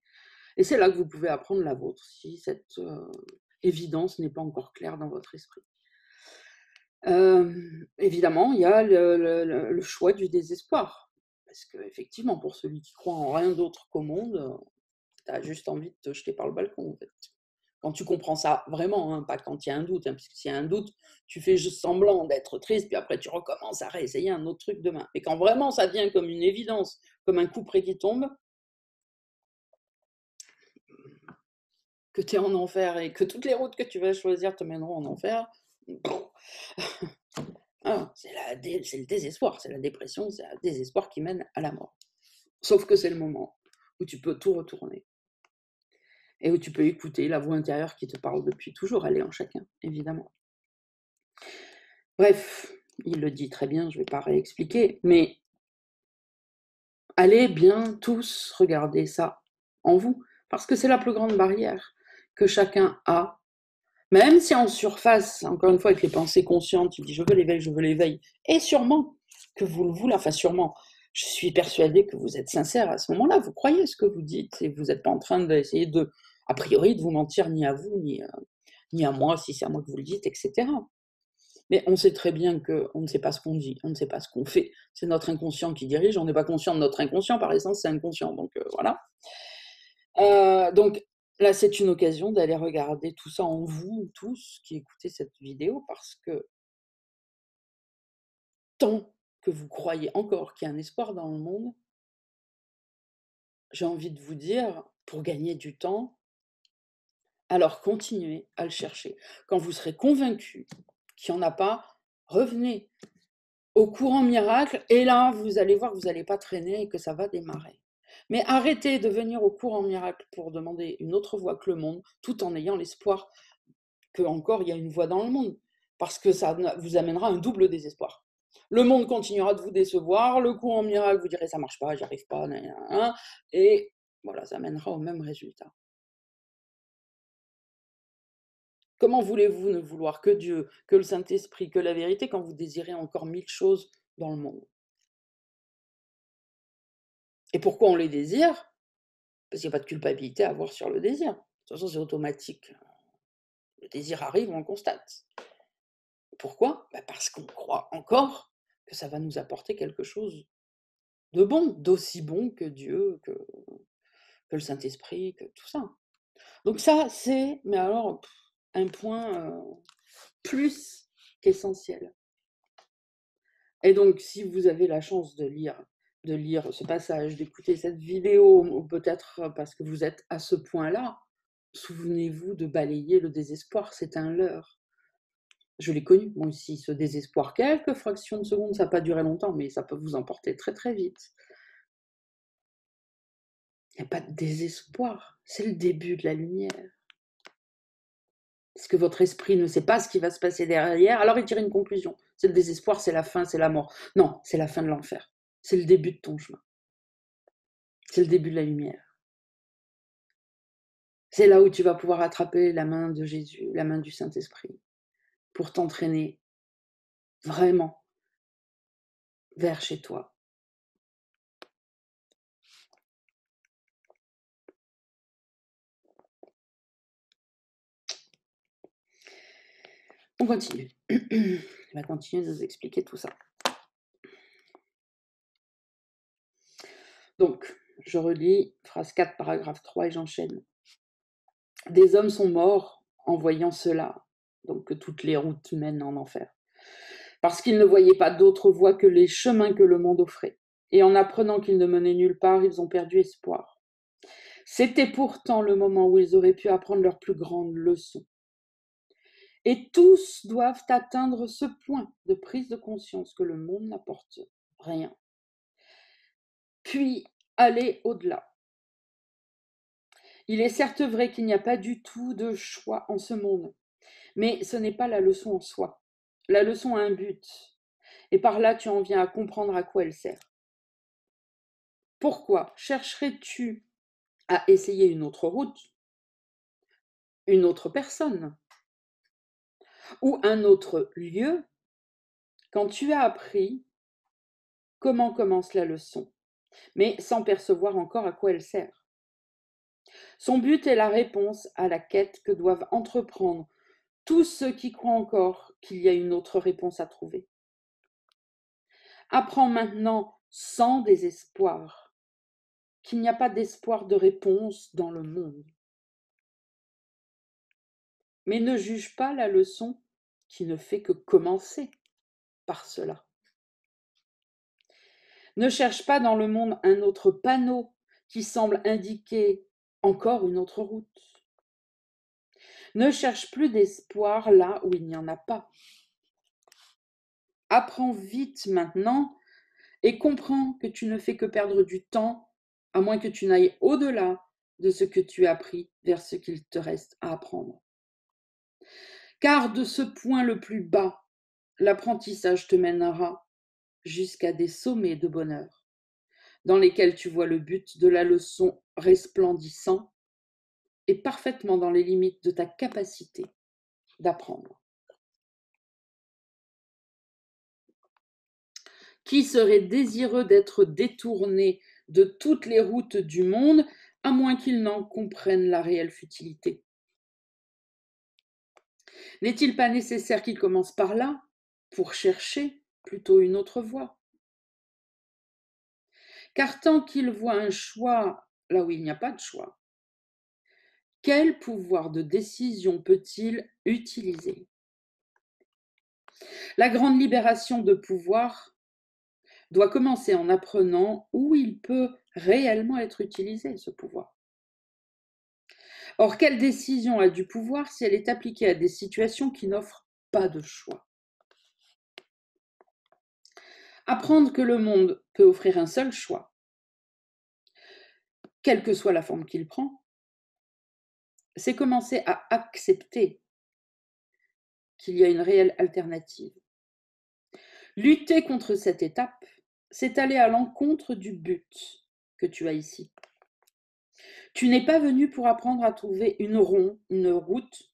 Et c'est là que vous pouvez apprendre la vôtre, si cette évidence n'est pas encore claire dans votre esprit. Évidemment, il y a le choix du désespoir. Parce qu'effectivement, pour celui qui croit en rien d'autre qu'au monde, tu as juste envie de te jeter par le balcon, en fait. Quand tu comprends ça vraiment, hein, pas quand il y a un doute, hein, parce que s'il y a un doute, tu fais juste semblant d'être triste, puis après tu recommences à réessayer un autre truc demain. Mais quand vraiment ça vient comme une évidence, comme un coup près qui tombe, que tu es en enfer et que toutes les routes que tu vas choisir te mèneront en enfer, c'est le désespoir, c'est la dépression, c'est le désespoir qui mène à la mort. Sauf que c'est le moment où tu peux tout retourner. Et où tu peux écouter la voix intérieure qui te parle depuis toujours, elle est en chacun, évidemment. Bref, il le dit très bien, je ne vais pas réexpliquer, mais allez bien tous regarder ça en vous, parce que c'est la plus grande barrière que chacun a. Même si en surface, encore une fois, avec les pensées conscientes, tu dis je veux l'éveil, et sûrement que vous le voulez, enfin sûrement, je suis persuadée que vous êtes sincère à ce moment-là, vous croyez ce que vous dites, et vous n'êtes pas en train d'essayer de, a priori, de vous mentir ni à vous, ni à moi, si c'est à moi que vous le dites, etc. Mais on sait très bien qu'on ne sait pas ce qu'on dit, on ne sait pas ce qu'on fait. C'est notre inconscient qui dirige, on n'est pas conscient de notre inconscient, par essence, c'est inconscient, donc voilà. Donc là, c'est une occasion d'aller regarder tout ça en vous, tous qui écoutez cette vidéo, parce que tant que vous croyez encore qu'il y a un espoir dans le monde, j'ai envie de vous dire, pour gagner du temps, alors continuez à le chercher. Quand vous serez convaincu qu'il n'y en a pas, revenez au courant miracle, et là, vous allez voir que vous n'allez pas traîner et que ça va démarrer. Mais arrêtez de venir au courant miracle pour demander une autre voie que le monde, tout en ayant l'espoir qu'encore il y a une voie dans le monde, parce que ça vous amènera un double désespoir. Le monde continuera de vous décevoir, le courant miracle, vous direz ça marche pas, j'y arrive pas, et voilà, ça mènera au même résultat. Comment voulez-vous ne vouloir que Dieu, que le Saint-Esprit, que la vérité, quand vous désirez encore 1000 choses dans le monde? Et pourquoi on les désire? Parce qu'il n'y a pas de culpabilité à avoir sur le désir. De toute façon, c'est automatique. Le désir arrive, on le constate. Pourquoi? Parce qu'on croit encore que ça va nous apporter quelque chose de bon, d'aussi bon que Dieu, que le Saint-Esprit, que tout ça. Donc ça, c'est, mais alors, un point plus qu'essentiel. Et donc, si vous avez la chance de lire ce passage, d'écouter cette vidéo, ou peut-être parce que vous êtes à ce point-là, souvenez-vous de balayer le désespoir, c'est un leurre. Je l'ai connu, moi aussi, ce désespoir. Quelques fractions de secondes, ça n'a pas duré longtemps, mais ça peut vous emporter très très vite. Il n'y a pas de désespoir, c'est le début de la lumière. Parce que votre esprit ne sait pas ce qui va se passer derrière, alors il tire une conclusion. C'est le désespoir, c'est la fin, c'est la mort. Non, c'est la fin de l'enfer. C'est le début de ton chemin. C'est le début de la lumière. C'est là où tu vas pouvoir attraper la main de Jésus, la main du Saint-Esprit, pour t'entraîner vraiment vers chez toi. On continue. On va continuer de nous expliquer tout ça. Donc, je relis phrase 4, paragraphe 3 et j'enchaîne. Des hommes sont morts en voyant cela, donc que toutes les routes mènent en enfer, parce qu'ils ne voyaient pas d'autre voie que les chemins que le monde offrait. Et en apprenant qu'ils ne menaient nulle part, ils ont perdu espoir. C'était pourtant le moment où ils auraient pu apprendre leur plus grande leçon. Et tous doivent atteindre ce point de prise de conscience que le monde n'apporte rien, puis aller au-delà. Il est certes vrai qu'il n'y a pas du tout de choix en ce monde, mais ce n'est pas la leçon en soi. La leçon a un but, et par là tu en viens à comprendre à quoi elle sert. Pourquoi chercherais-tu à essayer une autre route, une autre personne ou un autre lieu quand tu as appris comment commence la leçon, mais sans percevoir encore à quoi elle sert? Son but est la réponse à la quête que doivent entreprendre tous ceux qui croient encore qu'il y a une autre réponse à trouver. Apprends maintenant sans désespoir qu'il n'y a pas d'espoir de réponse dans le monde. Mais ne juge pas la leçon qui ne fait que commencer par cela. Ne cherche pas dans le monde un autre panneau qui semble indiquer encore une autre route. Ne cherche plus d'espoir là où il n'y en a pas. Apprends vite maintenant et comprends que tu ne fais que perdre du temps, à moins que tu n'ailles au-delà de ce que tu as appris vers ce qu'il te reste à apprendre. Car de ce point le plus bas, l'apprentissage te mènera jusqu'à des sommets de bonheur, dans lesquels tu vois le but de la leçon resplendissant et parfaitement dans les limites de ta capacité d'apprendre. Qui serait désireux d'être détourné de toutes les routes du monde, à moins qu'il n'en comprenne la réelle futilité? N'est-il pas nécessaire qu'il commence par là, pour chercher plutôt une autre voie? Car tant qu'il voit un choix là où il n'y a pas de choix, quel pouvoir de décision peut-il utiliser? La grande libération de pouvoir doit commencer en apprenant où il peut réellement être utilisé, ce pouvoir. Or, quelle décision a du pouvoir si elle est appliquée à des situations qui n'offrent pas de choix? Apprendre que le monde peut offrir un seul choix, quelle que soit la forme qu'il prend, c'est commencer à accepter qu'il y a une réelle alternative. Lutter contre cette étape, c'est aller à l'encontre du but que tu as ici. Tu n'es pas venu pour apprendre à trouver une route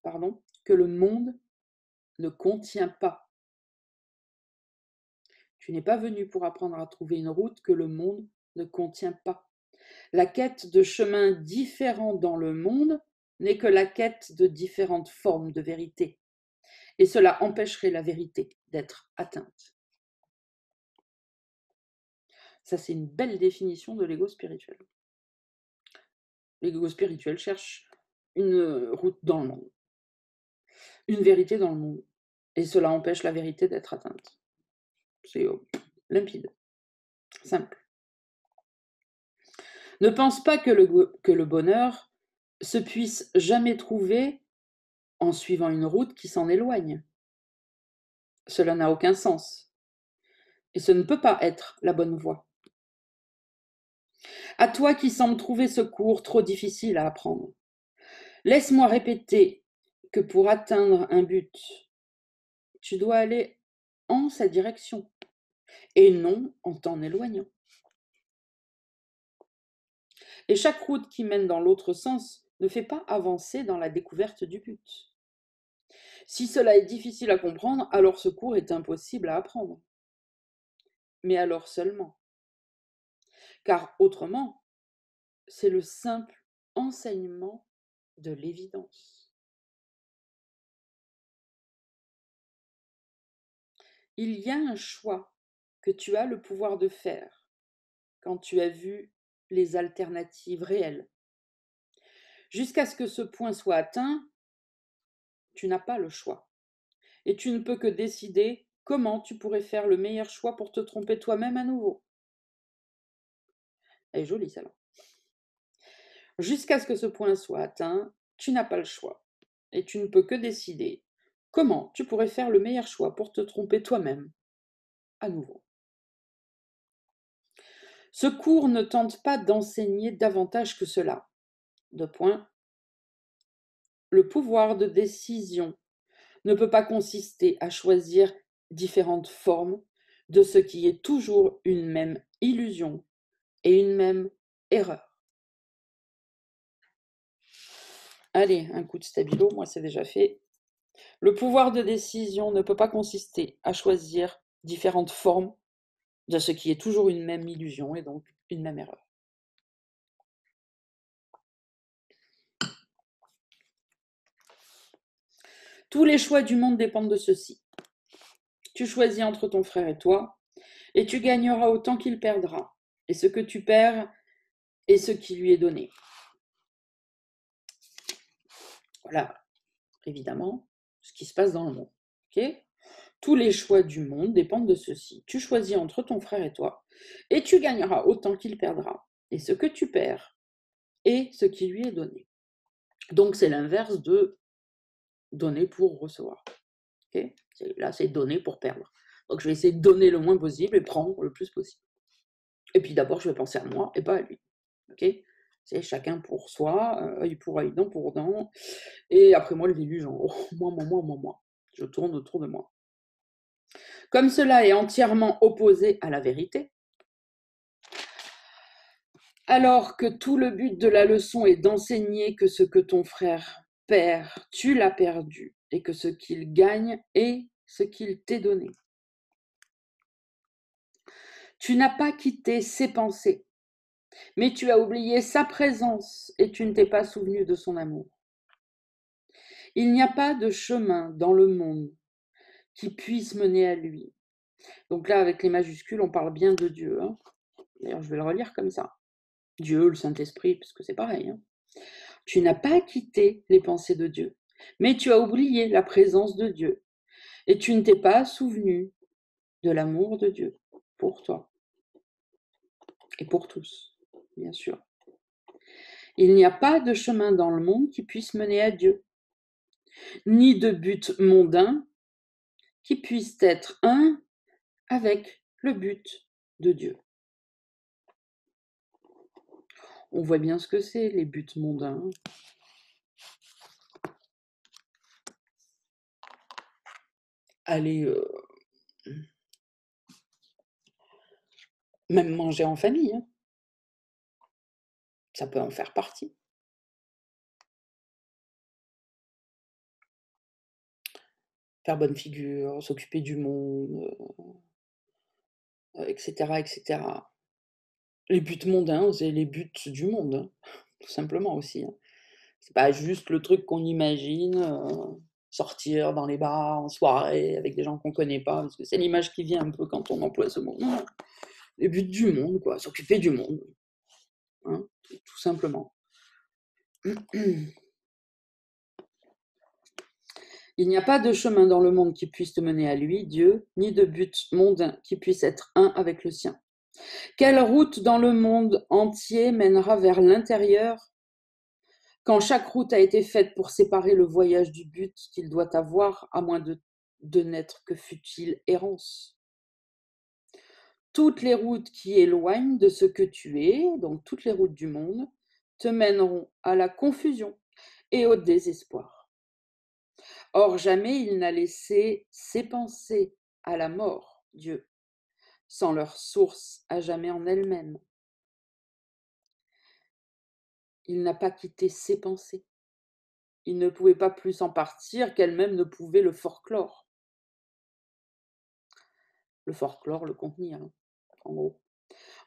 que le monde ne contient pas. Tu n'es pas venu pour apprendre à trouver une route que le monde ne contient pas. La quête de chemins différents dans le monde n'est que la quête de différentes formes de vérité. Et cela empêcherait la vérité d'être atteinte. Ça, c'est une belle définition de l'ego spirituel. L'ego spirituel cherche une route dans le monde, une vérité dans le monde. Et cela empêche la vérité d'être atteinte. C'est limpide, simple. Ne pense pas que le bonheur se puisse jamais trouver en suivant une route qui s'en éloigne. Cela n'a aucun sens. Et ce ne peut pas être la bonne voie. À toi qui sembles trouver ce cours trop difficile à apprendre, laisse-moi répéter que pour atteindre un but, tu dois aller en sa direction et non en t'en éloignant. Et chaque route qui mène dans l'autre sens ne fait pas avancer dans la découverte du but. Si cela est difficile à comprendre, alors ce cours est impossible à apprendre. Mais alors seulement. Car autrement, c'est le simple enseignement de l'évidence. Il y a un choix que tu as le pouvoir de faire quand tu as vu les alternatives réelles. Jusqu'à ce que ce point soit atteint, tu n'as pas le choix. Et tu ne peux que décider comment tu pourrais faire le meilleur choix pour te tromper toi-même à nouveau. Elle est jolie celle-là. Jusqu'à ce que ce point soit atteint, tu n'as pas le choix. Et tu ne peux que décider comment tu pourrais faire le meilleur choix pour te tromper toi-même à nouveau. Ce cours ne tente pas d'enseigner davantage que cela. Deux points. Le pouvoir de décision ne peut pas consister à choisir différentes formes de ce qui est toujours une même illusion et une même erreur. Allez, un coup de stabilo, moi c'est déjà fait. Le pouvoir de décision ne peut pas consister à choisir différentes formes de ce qui est toujours une même illusion et donc une même erreur. Tous les choix du monde dépendent de ceci. Tu choisis entre ton frère et toi, et tu gagneras autant qu'il perdra. Et ce que tu perds est ce qui lui est donné. Voilà, évidemment, ce qui se passe dans le monde. Okay ? Tous les choix du monde dépendent de ceci. Tu choisis entre ton frère et toi, et tu gagneras autant qu'il perdra. Et ce que tu perds est ce qui lui est donné. Donc, c'est l'inverse de donner pour recevoir. Okay ? Là, c'est donner pour perdre. Donc, je vais essayer de donner le moins possible et prendre le plus possible. Et puis, d'abord, je vais penser à moi et pas à lui. Okay ? C'est chacun pour soi, œil pour œil, dent pour dent. Et après, moi, le vélu, genre, oh, moi. Je tourne autour de moi. Comme cela est entièrement opposé à la vérité, alors que tout le but de la leçon est d'enseigner que ce que ton frère perd, tu l'as perdu, et que ce qu'il gagne est ce qu'il t'est donné. Tu n'as pas quitté ses pensées, mais tu as oublié sa présence et tu ne t'es pas souvenu de son amour. Il n'y a pas de chemin dans le monde qui puisse mener à lui. Donc là, avec les majuscules, on parle bien de Dieu. Hein. D'ailleurs, je vais le relire comme ça. Dieu, le Saint-Esprit, parce que c'est pareil. Hein. Tu n'as pas quitté les pensées de Dieu, mais tu as oublié la présence de Dieu. Et tu ne t'es pas souvenu de l'amour de Dieu pour toi. Et pour tous, bien sûr. Il n'y a pas de chemin dans le monde qui puisse mener à Dieu, ni de but mondain qui puisse être un avec le but de Dieu. On voit bien ce que c'est, les buts mondains. Aller, même manger en famille, hein. Ça peut en faire partie. Faire bonne figure, s'occuper du monde, etc., etc. Les buts mondains, c'est les buts du monde, hein, tout simplement aussi. Hein. C'est pas juste le truc qu'on imagine, sortir dans les bars en soirée avec des gens qu'on connaît pas, parce que c'est l'image qui vient un peu quand on emploie ce mot. Non, les buts du monde, quoi, s'occuper du monde, hein, tout simplement. Il n'y a pas de chemin dans le monde qui puisse te mener à lui, Dieu, ni de but mondain qui puisse être un avec le sien. Quelle route dans le monde entier mènera vers l'intérieur quand chaque route a été faite pour séparer le voyage du but qu'il doit avoir, à moins de de n'être que futile errance. Toutes les routes qui éloignent de ce que tu es, donc toutes les routes du monde, te mèneront à la confusion et au désespoir. Or, jamais il n'a laissé ses pensées à la mort, Dieu, sans leur source à jamais en elle-même. Il n'a pas quitté ses pensées. Il ne pouvait pas plus en partir qu'elle-même ne pouvait le folklore. Le folklore, le contenir, en gros.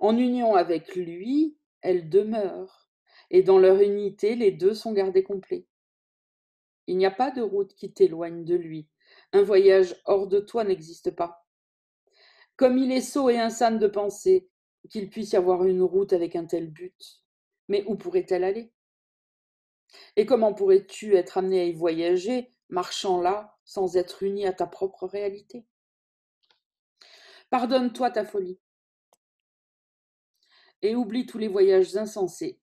En union avec lui, elle demeure, et dans leur unité, les deux sont gardés complets. Il n'y a pas de route qui t'éloigne de lui. Un voyage hors de toi n'existe pas. Comme il est sot et insane de penser qu'il puisse y avoir une route avec un tel but. Mais où pourrait-elle aller? Et comment pourrais-tu être amené à y voyager, marchant là, sans être uni à ta propre réalité? Pardonne-toi ta folie et oublie tous les voyages insensés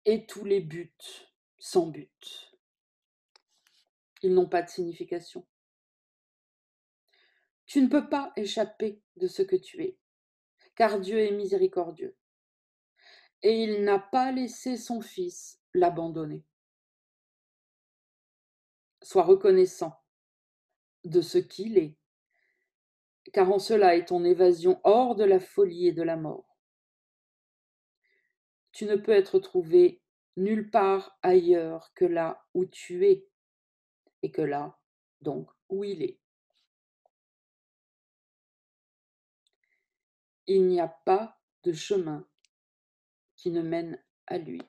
et tous les buts sans but. Ils n'ont pas de signification. Tu ne peux pas échapper de ce que tu es, car Dieu est miséricordieux. Et il n'a pas laissé son Fils l'abandonner. Sois reconnaissant de ce qu'il est, car en cela est ton évasion hors de la folie et de la mort. Tu ne peux être trouvé nulle part ailleurs que là où tu es, et que là, donc, où il est. Il n'y a pas de chemin qui ne mène à lui.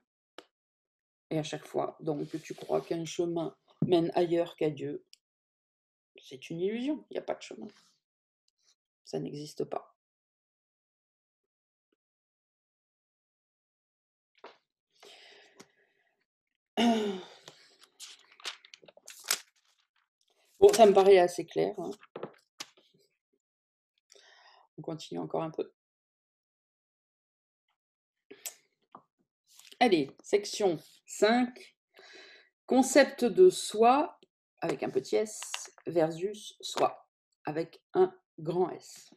Et à chaque fois, donc, que tu crois qu'un chemin mène ailleurs qu'à Dieu, c'est une illusion, il n'y a pas de chemin. Ça n'existe pas. Bon, ça me paraît assez clair. Hein. On continue encore un peu. Allez, section 5. Concept de soi, avec un petit s, versus soi, avec un grand S.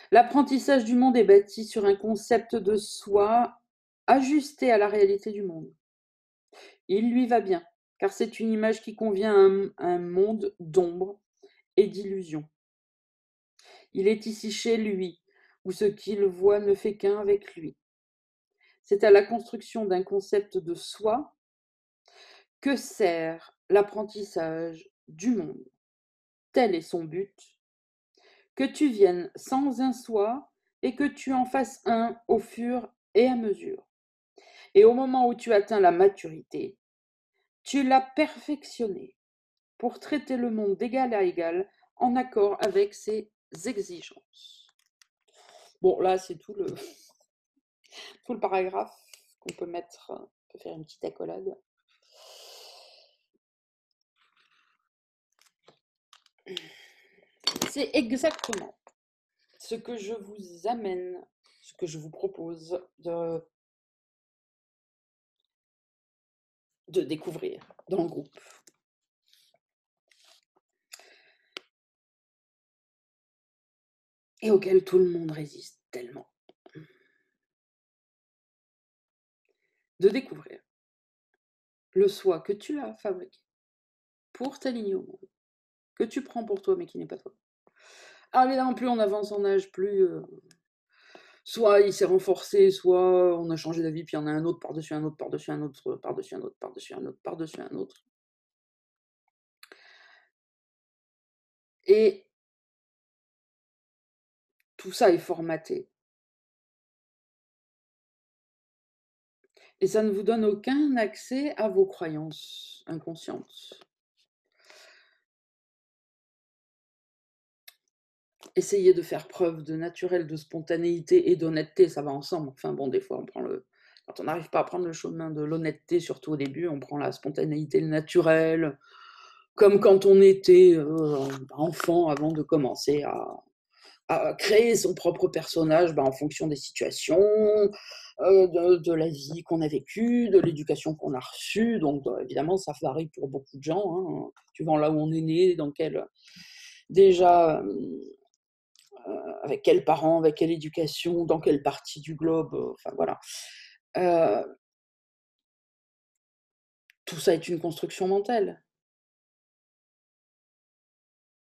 L'apprentissage du monde est bâti sur un concept de soi ajusté à la réalité du monde. Il lui va bien, car c'est une image qui convient à un monde d'ombre et d'illusion. Il est ici chez lui, où ce qu'il voit ne fait qu'un avec lui. C'est à la construction d'un concept de soi que sert l'apprentissage du monde. Tel est son but, que tu viennes sans un soi et que tu en fasses un au fur et à mesure. Et au moment où tu atteins la maturité, tu l'as perfectionné pour traiter le monde d'égal à égal en accord avec ses exigences. Bon, là, c'est tout le paragraphe qu'on peut mettre, on peut faire une petite accolade. C'est exactement ce que je vous amène, ce que je vous propose de découvrir dans le groupe. Et auquel tout le monde résiste tellement. De découvrir le soi que tu as fabriqué pour t'aligner au monde, que tu prends pour toi mais qui n'est pas toi. Alors évidemment, plus on avance en âge, plus soit il s'est renforcé, soit on a changé d'avis, puis il y en a un autre par-dessus un autre, par-dessus un autre, par-dessus un autre, par-dessus un autre, par-dessus un autre. Et tout ça est formaté. Et ça ne vous donne aucun accès à vos croyances inconscientes. Essayez de faire preuve de naturel, de spontanéité et d'honnêteté, ça va ensemble. Enfin bon, des fois, quand on n'arrive pas à prendre le chemin de l'honnêteté, surtout au début, on prend la spontanéité, le naturel, comme quand on était enfant avant de commencer à à créer son propre personnage en fonction des situations, de la vie qu'on a vécue, de l'éducation qu'on a reçue. Donc évidemment, ça varie pour beaucoup de gens, hein, suivant là où on est né, dans quel déjà avec quels parents, avec quelle éducation, dans quelle partie du globe, enfin voilà. Tout ça est une construction mentale.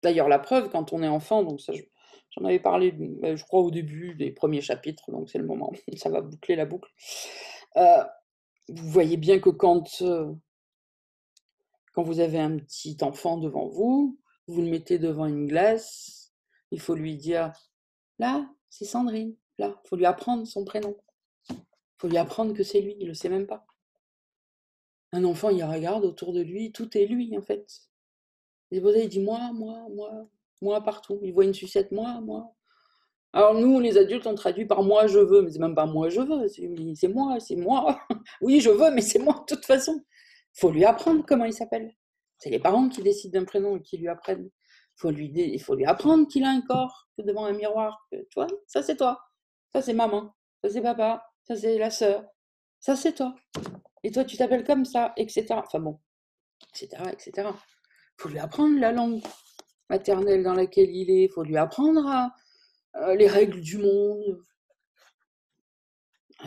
D'ailleurs, la preuve, quand on est enfant, donc ça, j'en avais parlé, je crois, au début des premiers chapitres, donc c'est le moment, ça va boucler la boucle. Heu, Vous voyez bien que quand vous avez un petit enfant devant vous, vous le mettez devant une glace, il faut lui dire: «Là, c'est Sandrine, là». Il faut lui apprendre son prénom. Il faut lui apprendre que c'est lui, il le sait même pas. Un enfant, il regarde autour de lui, tout est lui, en fait. Il est posé, il dit: «Moi, moi, moi, moi» partout. Il voit une sucette: «Moi, moi». Alors nous, les adultes, on traduit par «moi, je veux», mais c'est même pas «moi, je veux», c'est «moi, c'est moi». Oui, je veux, mais c'est moi de toute façon. Il faut lui apprendre comment il s'appelle. C'est les parents qui décident d'un prénom et qui lui apprennent. Il faut lui apprendre qu'il a un corps, que devant un miroir, que tu vois, ça c'est toi, ça c'est maman, ça c'est papa, ça c'est la sœur, ça c'est toi. Et toi, tu t'appelles comme ça, etc. Enfin bon, etc., etc. Il faut lui apprendre la langue maternelle dans laquelle il est. Il faut lui apprendre les règles du monde.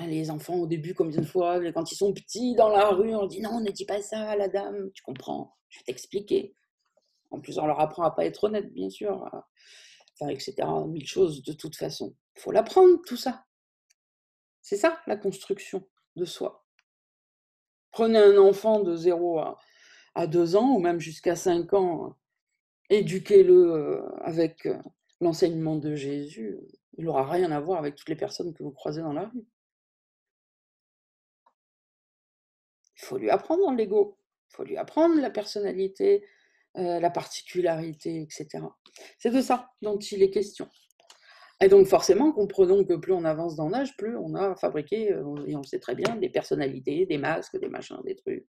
Les enfants, au début, combien de fois, quand ils sont petits dans la rue, on dit non, ne dis pas ça à la dame, tu comprends, je vais t'expliquer. En plus, on leur apprend à pas être honnête, bien sûr, enfin, etc. Mille choses de toute façon. Il faut l'apprendre, tout ça. C'est ça, la construction de soi. Prenez un enfant de 0 à 2 ans, ou même jusqu'à 5 ans, éduquez-le avec l'enseignement de Jésus. Il n'aura rien à voir avec toutes les personnes que vous croisez dans la rue. Il faut lui apprendre l'ego, il faut lui apprendre la personnalité, la particularité, etc. C'est de ça dont il est question. Et donc forcément, comprenons que plus on avance dans l'âge, plus on a fabriqué, et on le sait très bien, des personnalités, des masques, des machins, des trucs,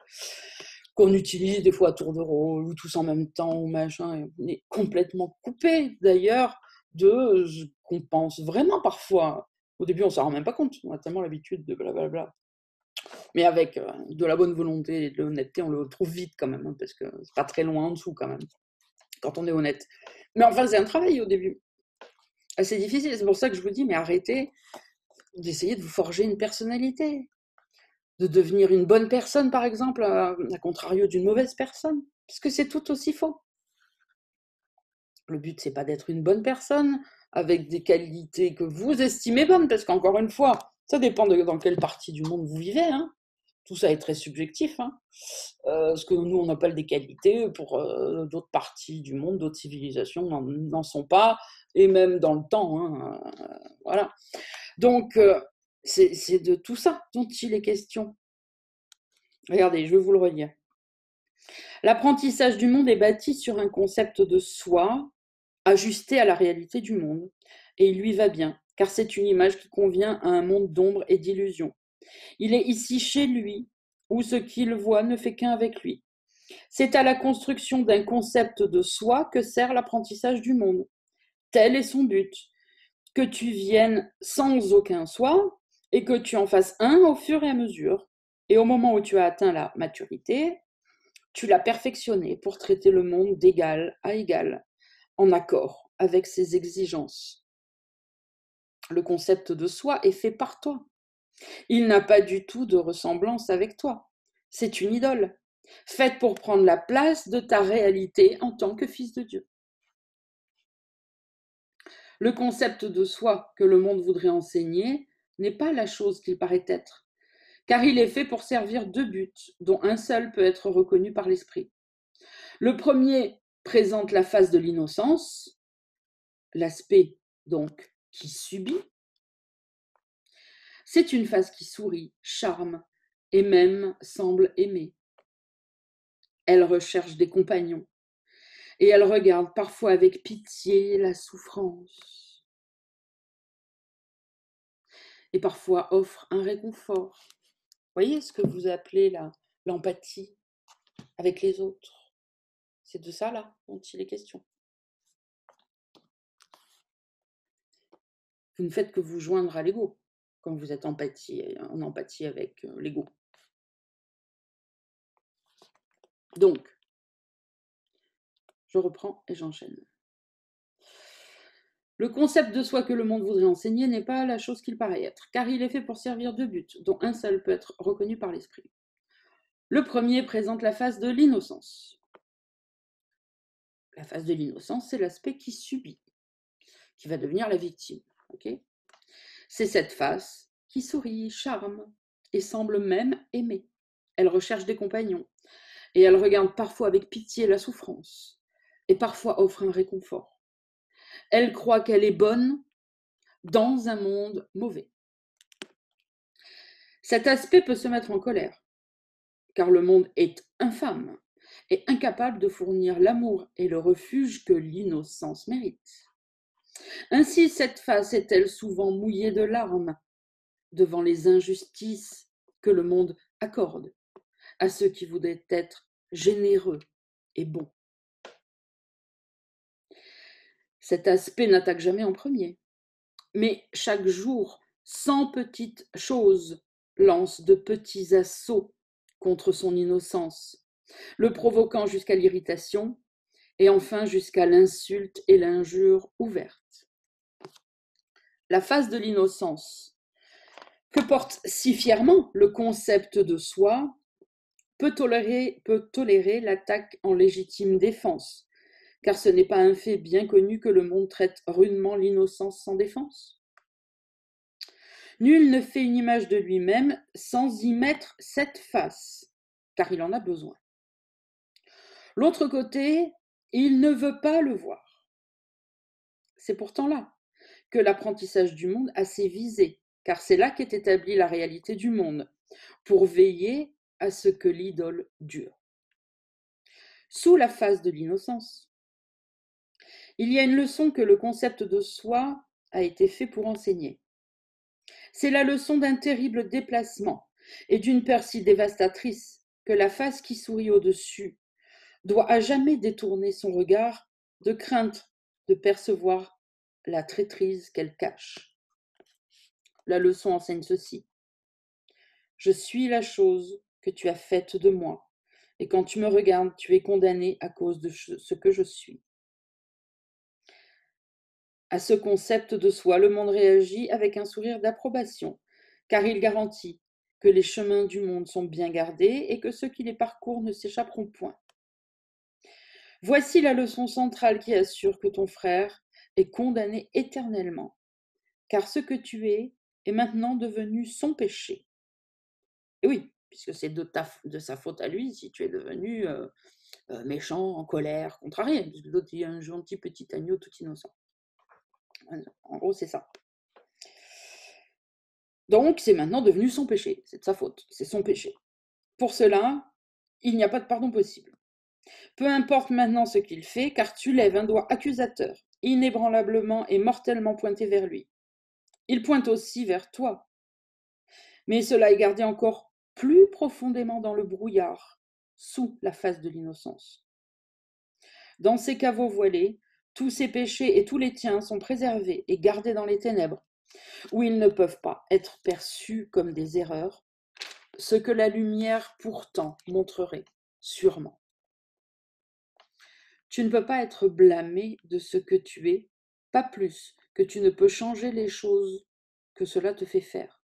qu'on utilise des fois à tour de rôle, ou tous en même temps, ou machin, et on est complètement coupé d'ailleurs de ce qu'on pense vraiment parfois. Au début, on s'en rend même pas compte, on a tellement l'habitude de blablabla. Mais avec de la bonne volonté et de l'honnêteté, on le trouve vite quand même, hein, parce que c'est pas très loin en dessous quand même, quand on est honnête. Mais enfin, c'est un travail au début. C'est difficile, c'est pour ça que je vous dis, mais arrêtez d'essayer de vous forger une personnalité, de devenir une bonne personne, par exemple, à contrario d'une mauvaise personne, parce que c'est tout aussi faux. Le but, c'est pas d'être une bonne personne, avec des qualités que vous estimez bonnes, parce qu'encore une fois, ça dépend de dans quelle partie du monde vous vivez, hein. Tout ça est très subjectif, hein. Ce que nous, on appelle des qualités, pour d'autres parties du monde, d'autres civilisations n'en sont pas, et même dans le temps, hein, voilà. Donc, c'est de tout ça dont il est question. Regardez, je vais vous le redire. L'apprentissage du monde est bâti sur un concept de soi, ajusté à la réalité du monde, et il lui va bien, car c'est une image qui convient à un monde d'ombre et d'illusions. Il est ici chez lui, où ce qu'il voit ne fait qu'un avec lui. C'est à la construction d'un concept de soi que sert l'apprentissage du monde. Tel est son but, que tu viennes sans aucun soi et que tu en fasses un au fur et à mesure. Et au moment où tu as atteint la maturité, tu l'as perfectionné pour traiter le monde d'égal à égal, en accord avec ses exigences. Le concept de soi est fait par toi. Il n'a pas du tout de ressemblance avec toi. C'est une idole, faite pour prendre la place de ta réalité en tant que fils de Dieu. Le concept de soi que le monde voudrait enseigner n'est pas la chose qu'il paraît être, car il est fait pour servir deux buts, dont un seul peut être reconnu par l'esprit. Le premier présente la phase de l'innocence, l'aspect donc qui subit. C'est une phase qui sourit, charme et même semble aimer. Elle recherche des compagnons et elle regarde parfois avec pitié la souffrance et parfois offre un réconfort. Voyez ce que vous appelez l'empathie avec les autres. C'est de ça là dont il est question. Vous ne faites que vous joindre à l'ego quand vous êtes en empathie avec l'ego. Donc, je reprends et j'enchaîne. Le concept de soi que le monde voudrait enseigner n'est pas la chose qu'il paraît être, car il est fait pour servir deux buts, dont un seul peut être reconnu par l'esprit. Le premier présente la phase de l'innocence. La phase de l'innocence, c'est l'aspect qui subit, qui va devenir la victime. Okay, c'est cette face qui sourit, charme et semble même aimer. Elle recherche des compagnons et elle regarde parfois avec pitié la souffrance et parfois offre un réconfort. Elle croit qu'elle est bonne dans un monde mauvais. Cet aspect peut se mettre en colère, car le monde est infâme et incapable de fournir l'amour et le refuge que l'innocence mérite. Ainsi, cette face est-elle souvent mouillée de larmes devant les injustices que le monde accorde à ceux qui voudraient être généreux et bons. Cet aspect n'attaque jamais en premier, mais chaque jour, 100 petites choses lancent de petits assauts contre son innocence, le provoquant jusqu'à l'irritation et enfin jusqu'à l'insulte et l'injure ouverte. La phase de l'innocence, que porte si fièrement le concept de soi, peut tolérer l'attaque en légitime défense, car ce n'est pas un fait bien connu que le monde traite rudement l'innocence sans défense. Nul ne fait une image de lui-même sans y mettre cette face, car il en a besoin. L'autre côté, il ne veut pas le voir. C'est pourtant là que l'apprentissage du monde a ses visées, car c'est là qu'est établie la réalité du monde, pour veiller à ce que l'idole dure. Sous la phase de l'innocence, il y a une leçon que le concept de soi a été fait pour enseigner. C'est la leçon d'un terrible déplacement et d'une peur si dévastatrice que la face qui sourit au-dessus doit à jamais détourner son regard de crainte de percevoir la traîtrise qu'elle cache. La leçon enseigne ceci. Je suis la chose que tu as faite de moi, et quand tu me regardes, tu es condamné à cause de ce que je suis. À ce concept de soi, le monde réagit avec un sourire d'approbation, car il garantit que les chemins du monde sont bien gardés et que ceux qui les parcourent ne s'échapperont point. Voici la leçon centrale qui assure que ton frère est condamné éternellement, car ce que tu es est maintenant devenu son péché. Et oui, puisque c'est de sa faute à lui si tu es devenu méchant, en colère, contrarié, puisque l'autre est un gentil petit agneau tout innocent. En gros, c'est ça. Donc, c'est maintenant devenu son péché, c'est de sa faute, c'est son péché. Pour cela, il n'y a pas de pardon possible. Peu importe maintenant ce qu'il fait, car tu lèves un doigt accusateur, inébranlablement et mortellement pointé vers lui. Il pointe aussi vers toi. Mais cela est gardé encore plus profondément dans le brouillard, sous la face de l'innocence. Dans ces caveaux voilés, tous ses péchés et tous les tiens sont préservés et gardés dans les ténèbres, où ils ne peuvent pas être perçus comme des erreurs, ce que la lumière pourtant montrerait sûrement. Tu ne peux pas être blâmé de ce que tu es, pas plus que tu ne peux changer les choses que cela te fait faire.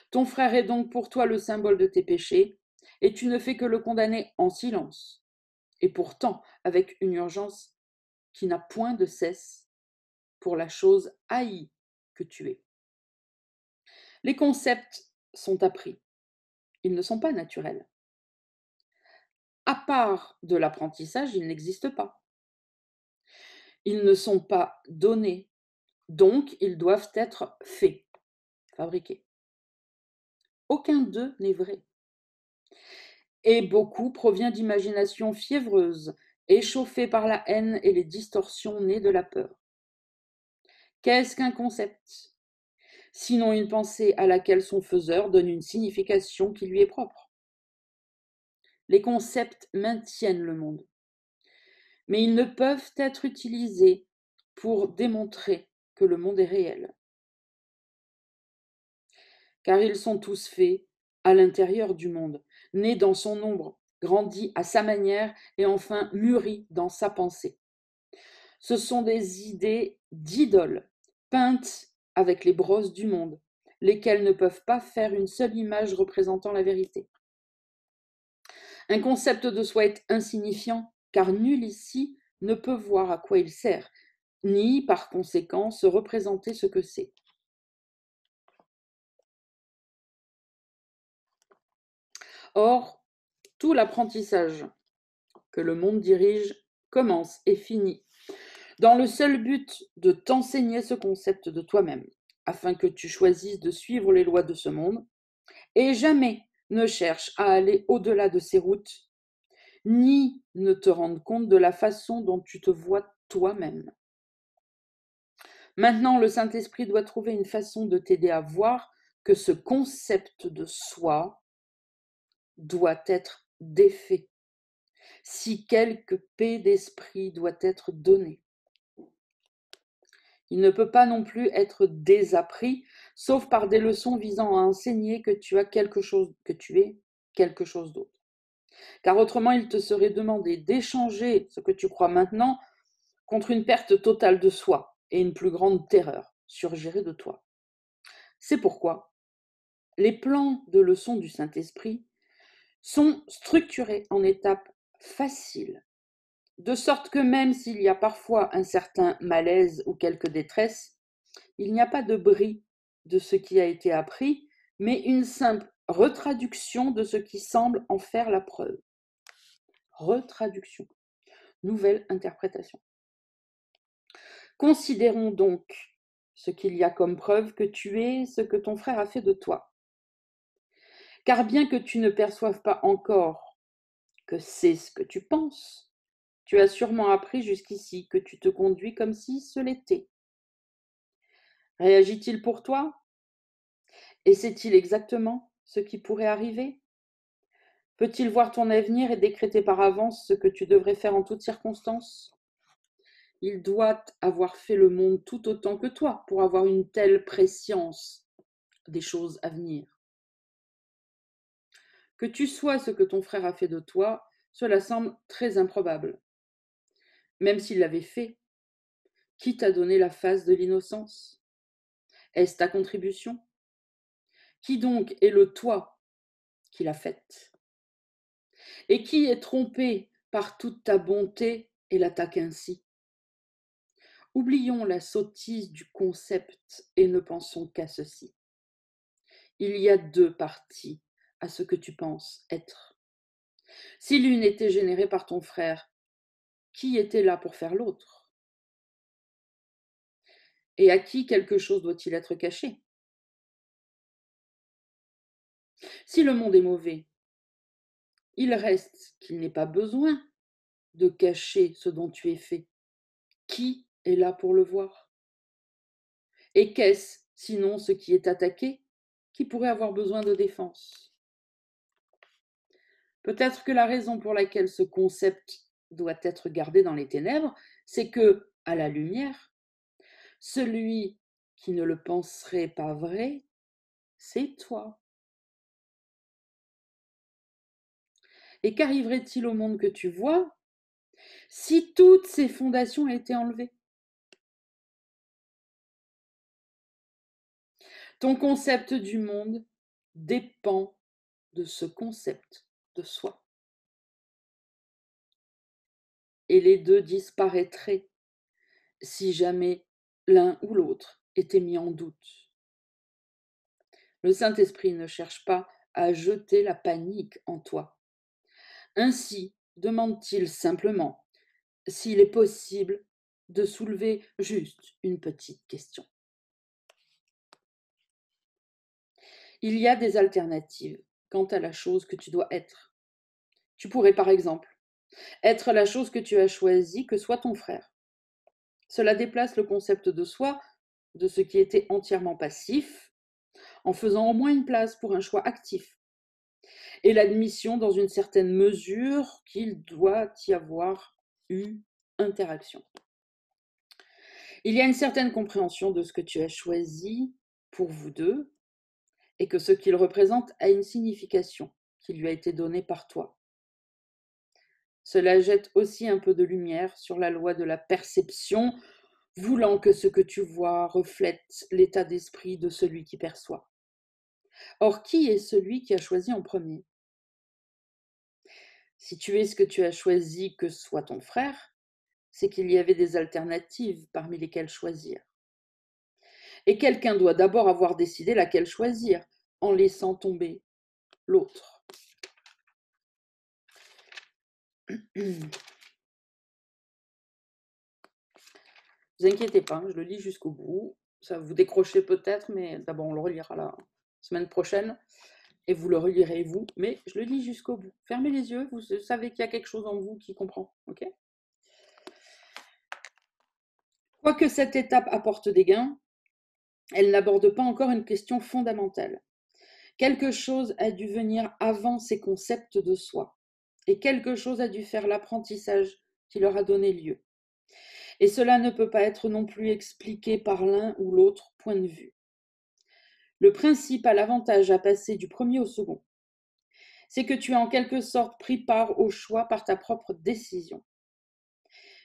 Ton frère est donc pour toi le symbole de tes péchés, et tu ne fais que le condamner en silence, et pourtant avec une urgence qui n'a point de cesse pour la chose haïe que tu es. Les concepts sont appris, ils ne sont pas naturels. À part de l'apprentissage, ils n'existent pas. Ils ne sont pas donnés, donc ils doivent être faits, fabriqués. Aucun d'eux n'est vrai. Et beaucoup provient d'imaginations fiévreuses, échauffées par la haine et les distorsions nées de la peur. Qu'est-ce qu'un concept? Sinon une pensée à laquelle son faiseur donne une signification qui lui est propre. Les concepts maintiennent le monde, mais ils ne peuvent être utilisés pour démontrer que le monde est réel. car ils sont tous faits à l'intérieur du monde, nés dans son ombre, grandis à sa manière et enfin mûris dans sa pensée. Ce sont des idées d'idoles, peintes avec les brosses du monde, lesquelles ne peuvent pas faire une seule image représentant la vérité. Un concept de soi est insignifiant, car nul ici ne peut voir à quoi il sert, ni par conséquent se représenter ce que c'est. Or, tout l'apprentissage que le monde dirige commence et finit dans le seul but de t'enseigner ce concept de toi-même, afin que tu choisisses de suivre les lois de ce monde, et jamais ne cherche à aller au-delà de ces routes, ni ne te rende compte de la façon dont tu te vois toi-même. Maintenant, le Saint-Esprit doit trouver une façon de t'aider à voir que ce concept de soi doit être défait, si quelque paix d'esprit doit être donnée. Il ne peut pas non plus être désappris, sauf par des leçons visant à enseigner que tu as quelque chose, que tu es quelque chose d'autre. Car autrement, il te serait demandé d'échanger ce que tu crois maintenant contre une perte totale de soi et une plus grande terreur surgirait de toi. C'est pourquoi les plans de leçons du Saint-Esprit sont structurés en étapes faciles, de sorte que même s'il y a parfois un certain malaise ou quelque détresse, il n'y a pas de bris de ce qui a été appris, mais une simple retraduction de ce qui semble en faire la preuve. Retraduction, nouvelle interprétation. Considérons donc ce qu'il y a comme preuve que tu es ce que ton frère a fait de toi. Car bien que tu ne perçoives pas encore que c'est ce que tu penses, tu as sûrement appris jusqu'ici que tu te conduis comme si ce l'était. Réagit-il pour toi? Et sait-il exactement ce qui pourrait arriver? Peut-il voir ton avenir et décréter par avance ce que tu devrais faire en toutes circonstances? Il doit avoir fait le monde tout autant que toi pour avoir une telle prescience des choses à venir. Que tu sois ce que ton frère a fait de toi, cela semble très improbable. Même s'il l'avait fait, qui t'a donné la face de l'innocence? Est-ce ta contribution? Qui donc est le toi qui l'a faite? Et qui est trompé par toute ta bonté et l'attaque ainsi? Oublions la sottise du concept et ne pensons qu'à ceci. Il y a deux parties à ce que tu penses être. Si l'une était générée par ton frère, qui était là pour faire l'autre? Et à qui quelque chose doit-il être caché? Si le monde est mauvais, il reste qu'il n'est pas besoin de cacher ce dont tu es fait. Qui est là pour le voir? Et qu'est-ce, sinon ce qui est attaqué, qui pourrait avoir besoin de défense? Peut-être que la raison pour laquelle ce concept doit être gardé dans les ténèbres, c'est que, à la lumière, celui qui ne le penserait pas vrai, c'est toi. Et qu'arriverait-il au monde que tu vois si toutes ces fondations étaient enlevées? Ton concept du monde dépend de ce concept de soi. Et les deux disparaîtraient si jamais l'un ou l'autre était mis en doute. Le Saint-Esprit ne cherche pas à jeter la panique en toi. Ainsi demande-t-il simplement s'il est possible de soulever juste une petite question. Il y a des alternatives quant à la chose que tu dois être. Tu pourrais par exemple être la chose que tu as choisie que soit ton frère. Cela déplace le concept de soi de ce qui était entièrement passif en faisant au moins une place pour un choix actif et l'admission dans une certaine mesure qu'il doit y avoir eu interaction. Il y a une certaine compréhension de ce que tu as choisi pour vous deux et que ce qu'il représente a une signification qui lui a été donnée par toi. Cela jette aussi un peu de lumière sur la loi de la perception, voulant que ce que tu vois reflète l'état d'esprit de celui qui perçoit. Or, qui est celui qui a choisi en premier? Si tu es ce que tu as choisi que soit ton frère, c'est qu'il y avait des alternatives parmi lesquelles choisir. Et quelqu'un doit d'abord avoir décidé laquelle choisir, en laissant tomber l'autre. Ne vous inquiétez pas, je le lis jusqu'au bout. Ça va vous décrocher peut-être, mais d'abord on le relira la semaine prochaine. Et vous le relirez vous, mais je le lis jusqu'au bout. Fermez les yeux, vous savez qu'il y a quelque chose en vous qui comprend. Ok ? Quoique cette étape apporte des gains, elle n'aborde pas encore une question fondamentale. Quelque chose a dû venir avant ces concepts de soi, et quelque chose a dû faire l'apprentissage qui leur a donné lieu. Et cela ne peut pas être non plus expliqué par l'un ou l'autre point de vue. Le principe a l'avantage à passer du premier au second. C'est que tu as en quelque sorte pris part au choix par ta propre décision.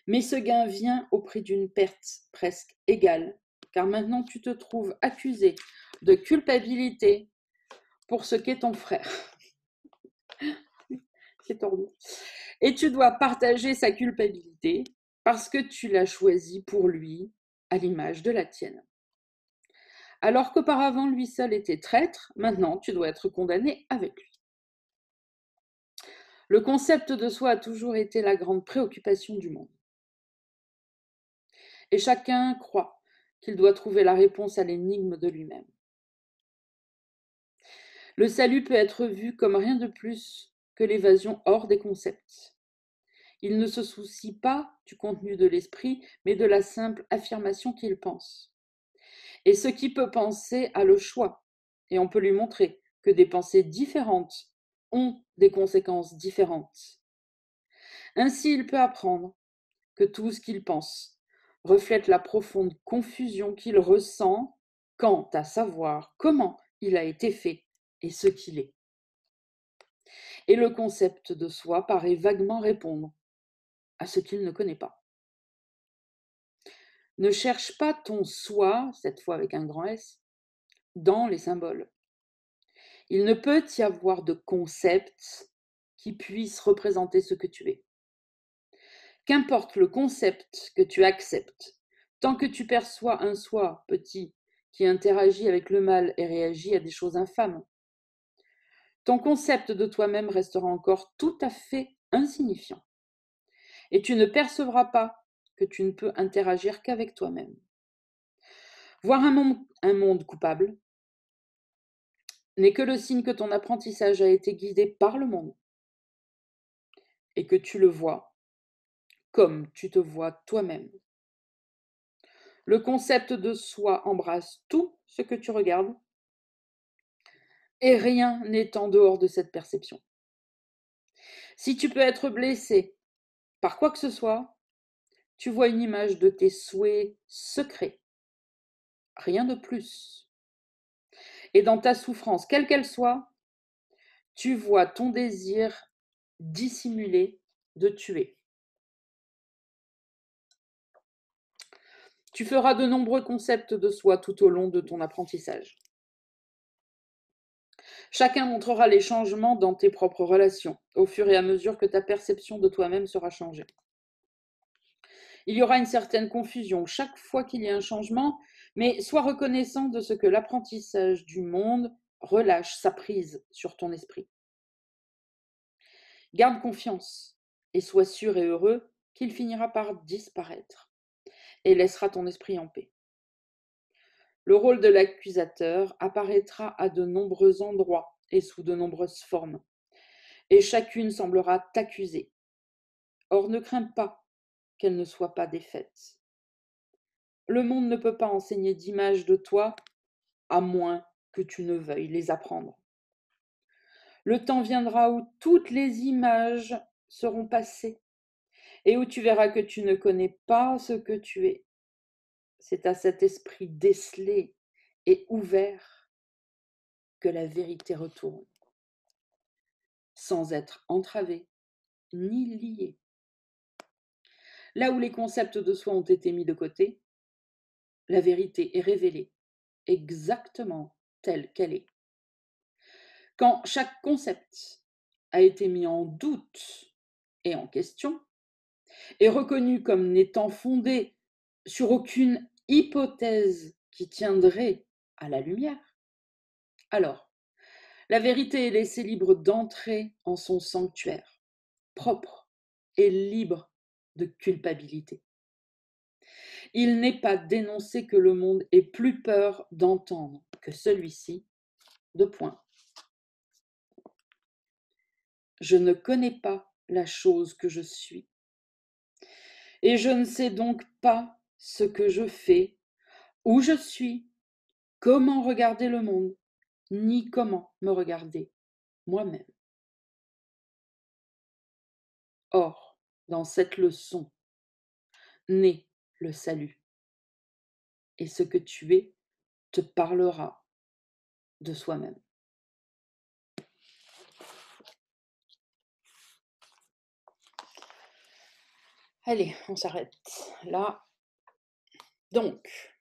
Mais ce gain vient au prix d'une perte presque égale, car maintenant tu te trouves accusé de culpabilité pour ce qu'est ton frère. C'est tordu. Et tu dois partager sa culpabilité parce que tu l'as choisi pour lui à l'image de la tienne. Alors qu'auparavant lui seul était traître, maintenant tu dois être condamné avec lui. Le concept de soi a toujours été la grande préoccupation du monde. Et chacun croit qu'il doit trouver la réponse à l'énigme de lui-même. Le salut peut être vu comme rien de plus que l'évasion hors des concepts. Il ne se soucie pas du contenu de l'esprit, mais de la simple affirmation qu'il pense. Et ce qui peut penser a le choix, et on peut lui montrer que des pensées différentes ont des conséquences différentes. Ainsi, il peut apprendre que tout ce qu'il pense reflète la profonde confusion qu'il ressent quant à savoir comment il a été fait et ce qu'il est. Et le concept de soi paraît vaguement répondre à ce qu'il ne connaît pas. Ne cherche pas ton soi, cette fois avec un grand S, dans les symboles. Il ne peut y avoir de concept qui puisse représenter ce que tu es. Qu'importe le concept que tu acceptes, tant que tu perçois un soi petit qui interagit avec le mal et réagit à des choses infâmes, ton concept de toi-même restera encore tout à fait insignifiant. Et tu ne percevras pas que tu ne peux interagir qu'avec toi-même. Voir un monde coupable n'est que le signe que ton apprentissage a été guidé par le monde et que tu le vois comme tu te vois toi-même. Le concept de soi embrasse tout ce que tu regardes et rien n'est en dehors de cette perception. Si tu peux être blessé par quoi que ce soit, tu vois une image de tes souhaits secrets, rien de plus. Et dans ta souffrance, quelle qu'elle soit, tu vois ton désir dissimulé de tuer. Tu feras de nombreux concepts de soi tout au long de ton apprentissage. Chacun montrera les changements dans tes propres relations, au fur et à mesure que ta perception de toi-même sera changée. Il y aura une certaine confusion chaque fois qu'il y a un changement, mais sois reconnaissant de ce que l'apprentissage du monde relâche sa prise sur ton esprit. Garde confiance et sois sûr et heureux qu'il finira par disparaître et laissera ton esprit en paix. Le rôle de l'accusateur apparaîtra à de nombreux endroits et sous de nombreuses formes, et chacune semblera t'accuser. Or, ne crains pas qu'elle ne soit pas défaite. Le monde ne peut pas enseigner d'images de toi à moins que tu ne veuilles les apprendre. Le temps viendra où toutes les images seront passées et où tu verras que tu ne connais pas ce que tu es. C'est à cet esprit décelé et ouvert que la vérité retourne, sans être entravée ni liée. Là où les concepts de soi ont été mis de côté, la vérité est révélée exactement telle qu'elle est. Quand chaque concept a été mis en doute et en question, est reconnu comme n'étant fondé sur aucune hypothèse qui tiendrait à la lumière, alors la vérité est laissée libre d'entrer en son sanctuaire, propre et libre de culpabilité. Il n'est pas dénoncé que le monde ait plus peur d'entendre que celui-ci, de point. Je ne connais pas la chose que je suis. Et je ne sais donc pas ce que je fais, où je suis, comment regarder le monde, ni comment me regarder moi-même. Or, dans cette leçon, naît le salut. Et ce que tu es te parlera de soi-même. Allez, on s'arrête là. Donc,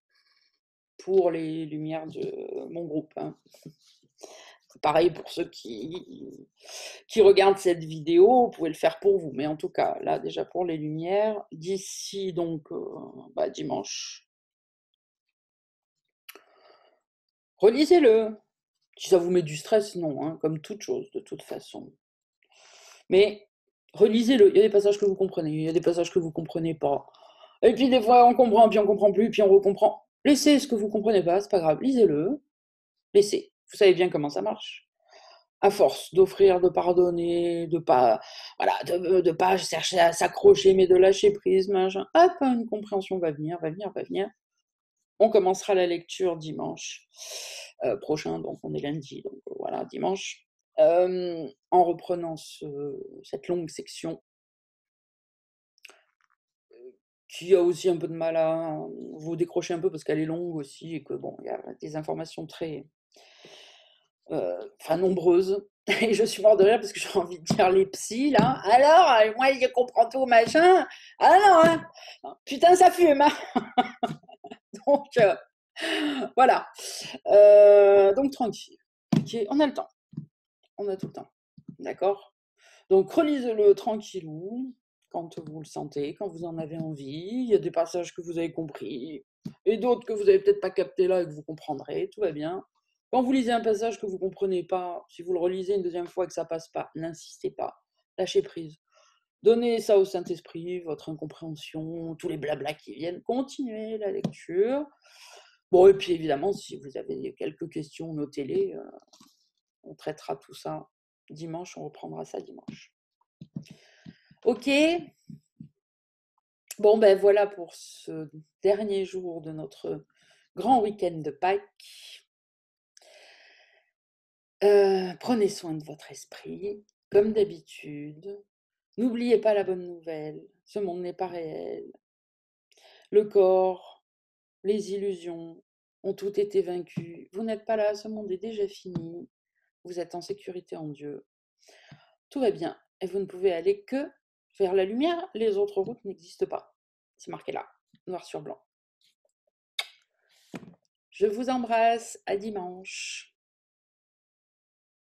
pour les lumières de mon groupe, hein. Pareil pour ceux qui regardent cette vidéo, vous pouvez le faire pour vous. Mais en tout cas, là, déjà pour les lumières, d'ici donc dimanche, relisez-le. Si ça vous met du stress, non, hein, comme toute chose, de toute façon. Mais relisez-le. Il y a des passages que vous comprenez, il y a des passages que vous comprenez pas. Et puis des fois, on comprend, puis on comprend plus, puis on recomprend. Laissez ce que vous comprenez pas, c'est pas grave. Lisez-le. Laissez. Vous savez bien comment ça marche. À force d'offrir, de pardonner, de pas, voilà, de pas chercher à s'accrocher, mais de lâcher prise, machin. Hop, une compréhension va venir, va venir, va venir. On commencera la lecture dimanche prochain, donc on est lundi, donc voilà, dimanche, en reprenant cette longue section qui a aussi un peu de mal à vous décrocher un peu parce qu'elle est longue aussi et que bon, il y a des informations très nombreuses. Et je suis mort de rire parce que j'ai envie de dire les psys, là. Alors, moi, je comprends tout, machin. Ah non, hein. Putain, ça fume, hein. Donc, voilà. Donc, tranquille. Ok, on a le temps. On a tout le temps. D'accord? Donc, relisez-le tranquillou, quand vous le sentez, quand vous en avez envie. Il y a des passages que vous avez compris et d'autres que vous n'avez peut-être pas capté là et que vous comprendrez. Tout va bien. Quand vous lisez un passage que vous ne comprenez pas, si vous le relisez une deuxième fois et que ça ne passe pas, n'insistez pas. Lâchez prise. Donnez ça au Saint-Esprit, votre incompréhension, tous les blablas qui viennent. Continuez la lecture. Bon, et puis évidemment, si vous avez quelques questions, notez-les. On traitera tout ça dimanche, on reprendra ça dimanche. Ok. Bon, ben voilà pour ce dernier jour de notre grand week-end de Pâques. Prenez soin de votre esprit, comme d'habitude. N'oubliez pas la bonne nouvelle, ce monde n'est pas réel. Le corps, les illusions ont toutes été vaincus. Vous n'êtes pas là, ce monde est déjà fini. Vous êtes en sécurité en Dieu. Tout va bien et vous ne pouvez aller que vers la lumière. Les autres routes n'existent pas. C'est marqué là, noir sur blanc. Je vous embrasse, à dimanche.